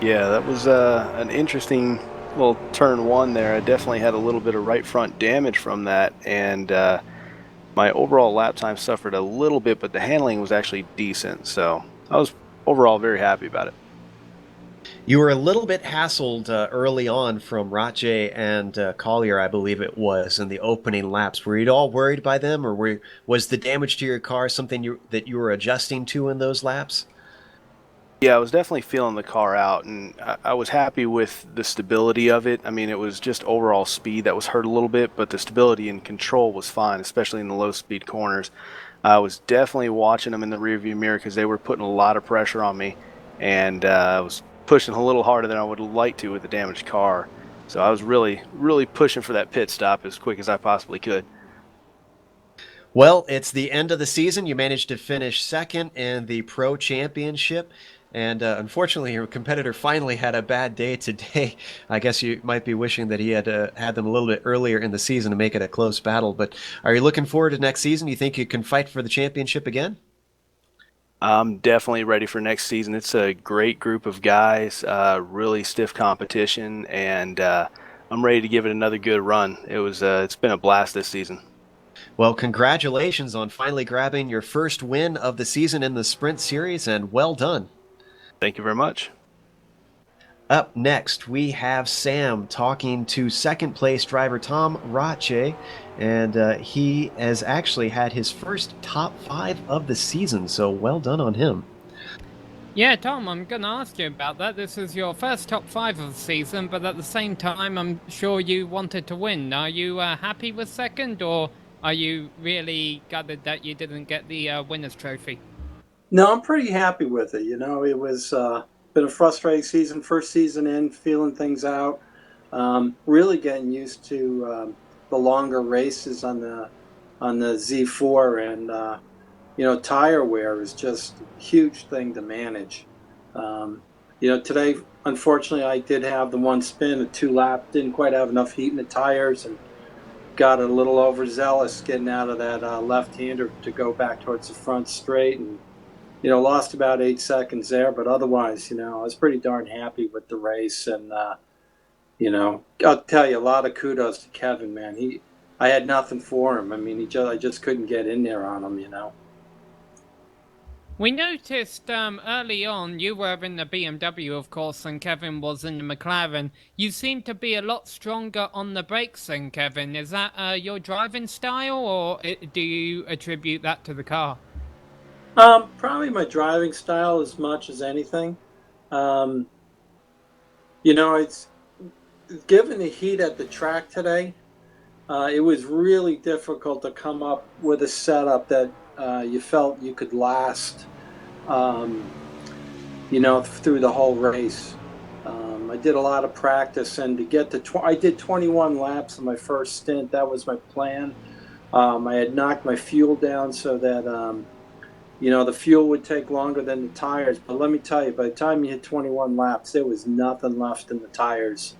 Yeah, that was an interesting little turn 1 there. I definitely had a little bit of right front damage from that, and my overall lap time suffered a little bit, but the handling was actually decent, so I was overall very happy about it. You were a little bit hassled early on from Rache and Collier, I believe it was, in the opening laps. Were you at all worried by them, or was the damage to your car something that you were adjusting to in those laps? Yeah, I was definitely feeling the car out, and I was happy with the stability of it. I mean, it was just overall speed that was hurt a little bit, but the stability and control was fine, especially in the low-speed corners. I was definitely watching them in the rearview mirror because they were putting a lot of pressure on me, and I was pushing a little harder than I would like to with the damaged car. So I was really, really pushing for that pit stop as quick as I possibly could. Well, it's the end of the season. You managed to finish second in the Pro Championship. And unfortunately, your competitor finally had a bad day today. I guess you might be wishing that he had had them a little bit earlier in the season to make it a close battle. But are you looking forward to next season? You think you can fight for the championship again? I'm definitely ready for next season. It's a great group of guys, really stiff competition, and I'm ready to give it another good run. It's been a blast this season. Well, congratulations on finally grabbing your first win of the season in the Sprint Series, and well done. Thank you very much. Up next, we have Sam talking to second place driver Tom Rache, and he has actually had his first top 5 of the season, so well done on him. Yeah, Tom, I'm going to ask you about that. This is your first top 5 of the season, but at the same time, I'm sure you wanted to win. Are you happy with second, or are you really gutted that you didn't get the winner's trophy? No, I'm pretty happy with it. You know, it was been a frustrating season, first season in, feeling things out, really getting used to the longer races on the Z4, and you know, tire wear is just a huge thing to manage. You know, today, unfortunately, I did have the one spin, a 2-lap, didn't quite have enough heat in the tires, and got a little overzealous getting out of that left-hander to go back towards the front straight, and you know, lost about 8 seconds there, but otherwise, you know, I was pretty darn happy with the race. And, you know, I'll tell you, a lot of kudos to Kevin, man. I had nothing for him. I mean, I just couldn't get in there on him, you know. We noticed early on, you were in the BMW, of course, and Kevin was in the McLaren. You seem to be a lot stronger on the brakes than Kevin. Is that your driving style, or do you attribute that to the car? Probably my driving style as much as anything. You know, it's given the heat at the track today, it was really difficult to come up with a setup that you felt you could last, you know, through the whole race. I did a lot of practice, and to get to I did 21 laps in my first stint. That was my plan. I had knocked my fuel down so that the fuel would take longer than the tires. But let me tell you, by the time you hit 21 laps, there was nothing left in the tires.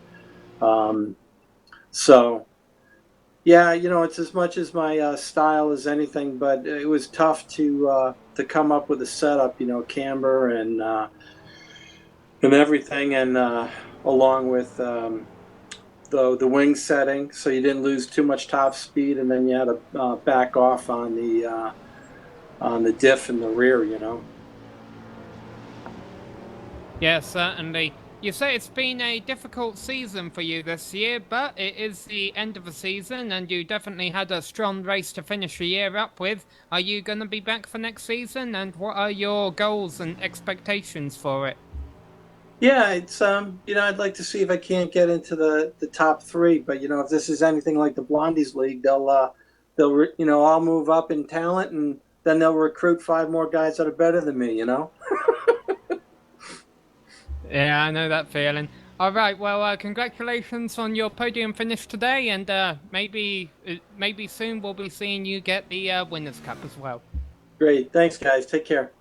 So, yeah, it's as much as my style as anything, but it was tough to come up with a setup, camber and everything, and along with the wing setting, so you didn't lose too much top speed, and then you had to back off on the diff in the rear. Yeah, certainly. You say it's been a difficult season for you this year, but it is the end of the season, and you definitely had a strong race to finish the year up with. Are you going to be back for next season, and what are your goals and expectations for it? Yeah, it's I'd like to see if I can't get into the top three, but if this is anything like the Blondies League, I'll move up in talent, and then they'll recruit 5 more guys that are better than me. Yeah, I know that feeling. All right, well, congratulations on your podium finish today, and maybe soon we'll be seeing you get the Winners' Cup as well. Great, thanks, guys. Take care.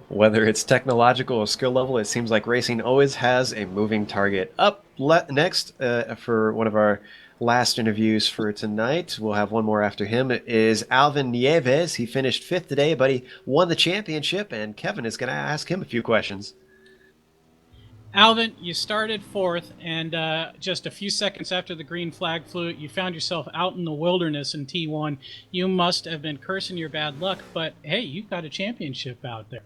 Whether it's technological or skill level, it seems like racing always has a moving target. Up next, for one of our last interviews for tonight, we'll have one more after him, is Alvin Nieves. He finished 5th today, but he won the championship, and Kevin is going to ask him a few questions. Alvin, you started 4th, and just a few seconds after the green flag flew, you found yourself out in the wilderness in T1. You must have been cursing your bad luck, but hey, you've got a championship out there.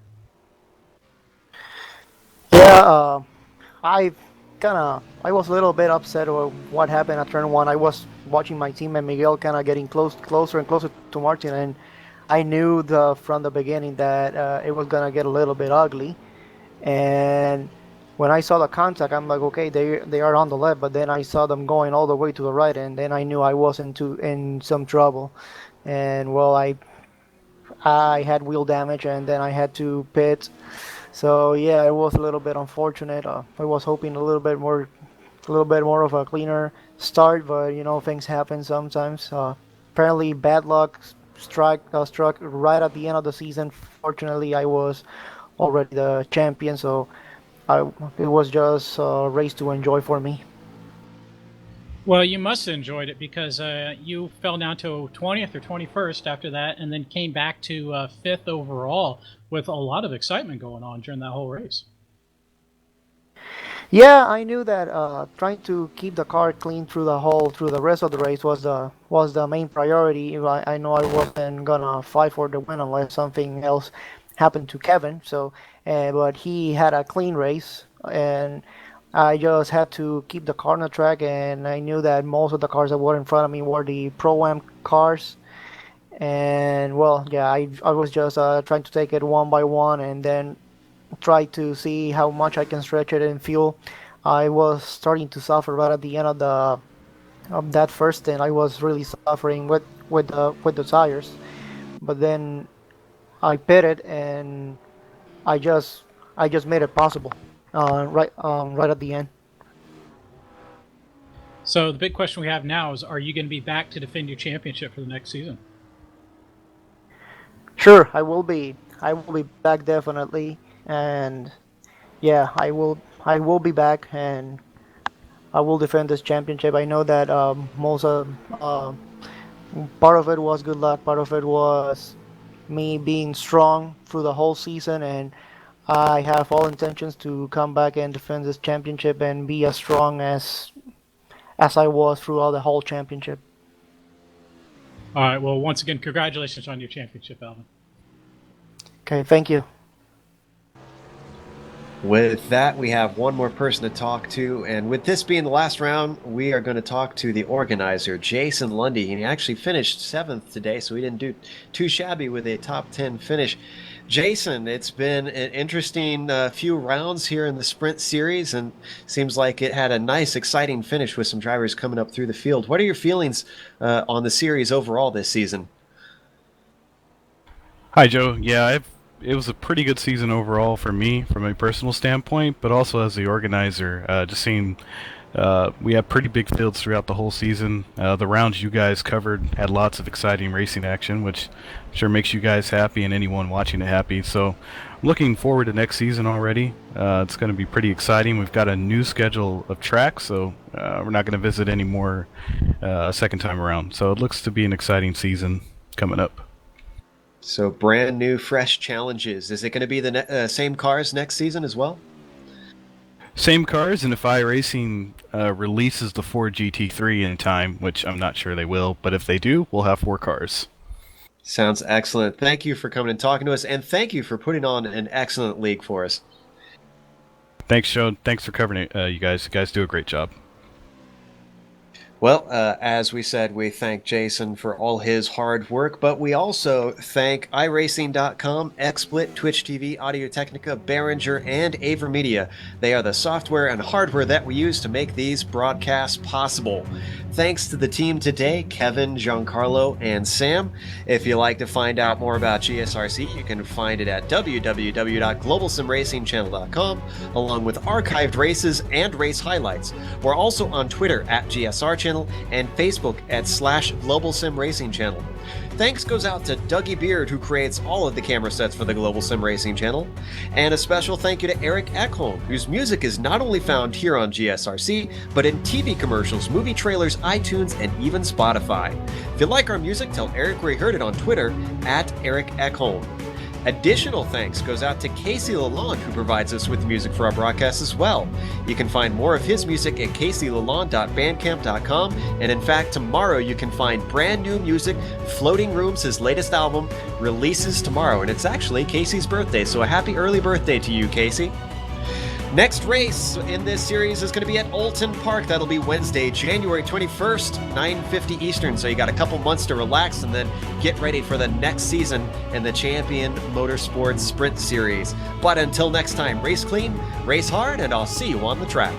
Yeah, I was a little bit upset with what happened at turn 1. I was watching my teammate Miguel kind of getting closer and closer to Martin, and I knew from the beginning that it was gonna get a little bit ugly. And when I saw the contact, I'm like, okay, they are on the left, but then I saw them going all the way to the right, and then I knew I was in some trouble. And well, I had wheel damage, and then I had to pit. So yeah, it was a little bit unfortunate. I was hoping a little bit more of a cleaner start, but things happen sometimes. Apparently, bad luck struck right at the end of the season. Fortunately, I was already the champion, so it was just a race to enjoy for me. Well, you must have enjoyed it because you fell down to 20th or 21st after that, and then came back to 5th overall with a lot of excitement going on during that whole race. Yeah, I knew that trying to keep the car clean through the rest of the race was the main priority. I know I wasn't gonna fight for the win unless something else happened to Kevin. So, but he had a clean race, and I just had to keep the car on the track, and I knew that most of the cars that were in front of me were the Pro-Am cars. And well, yeah, I was just trying to take it one by one, and then try to see how much I can stretch it in fuel. I was starting to suffer right at the end of that first stint. I was really suffering with the tires, but then I pitted, and I just made it possible right at the end. So the big question we have now is, are you going to be back to defend your championship for the next season? Sure, I will be. I will be back definitely, and yeah, I will be back, and I will defend this championship. I know that most of part of it was good luck, part of it was me being strong through the whole season, and I have all intentions to come back and defend this championship and be as strong as I was throughout the whole championship. All right. Well, once again, congratulations on your championship, Alvin. Okay, thank you. With that, we have one more person to talk to, and with this being the last round, we are going to talk to the organizer, Jason Lundy. He actually finished 7th today, so he didn't do too shabby with a top 10 finish. Jason, it's been an interesting few rounds here in the Sprint Series, and seems like it had a nice, exciting finish with some drivers coming up through the field. What are your feelings on the series overall this season? Hi, Joe. Yeah, it was a pretty good season overall for me, from a personal standpoint, but also as the organizer. Just seeing we had pretty big fields throughout the whole season. The rounds you guys covered had lots of exciting racing action, which I'm sure makes you guys happy and anyone watching it happy. So I'm looking forward to next season already. It's going to be pretty exciting. We've got a new schedule of tracks, so we're not going to visit any more a second time around. So it looks to be an exciting season coming up. So brand new, fresh challenges. Is it going to be the same cars next season as well? Same cars, and if iRacing releases the Ford GT3 in time, which I'm not sure they will, but if they do, we'll have 4 cars. Sounds excellent. Thank you for coming and talking to us, and thank you for putting on an excellent league for us. Thanks, Joe. Thanks for covering it, you guys. You guys do a great job. Well, as we said, we thank Jason for all his hard work, but we also thank iRacing.com, XSplit, Twitch TV, Audio Technica, Behringer, and AverMedia. They are the software and hardware that we use to make these broadcasts possible. Thanks to the team today, Kevin, Giancarlo, and Sam. If you'd like to find out more about GSRC, you can find it at www.globalsimracingchannel.com, along with archived races and race highlights. We're also on Twitter at GSR Channel and Facebook at /Global Sim Racing Channel. Thanks goes out to Dougie Beard, who creates all of the camera sets for the Global Sim Racing Channel. And a special thank you to Eric Ekholm, whose music is not only found here on GSRC, but in TV commercials, movie trailers, iTunes, and even Spotify. If you like our music, tell Eric where you heard it on Twitter at Eric Ekholm. Additional thanks goes out to Casey Lalonde, who provides us with music for our broadcast as well. You can find more of his music at caseylalonde.bandcamp.com, and in fact, tomorrow you can find brand new music. Floating Rooms, his latest album, releases tomorrow, and it's actually Casey's birthday, so a happy early birthday to you, Casey. Next race in this series is going to be at Oulton Park. That'll be Wednesday, January 21st, 9:50 Eastern. So you got a couple months to relax and then get ready for the next season in the Champion Motorsports Sprint Series. But until next time, race clean, race hard, and I'll see you on the track.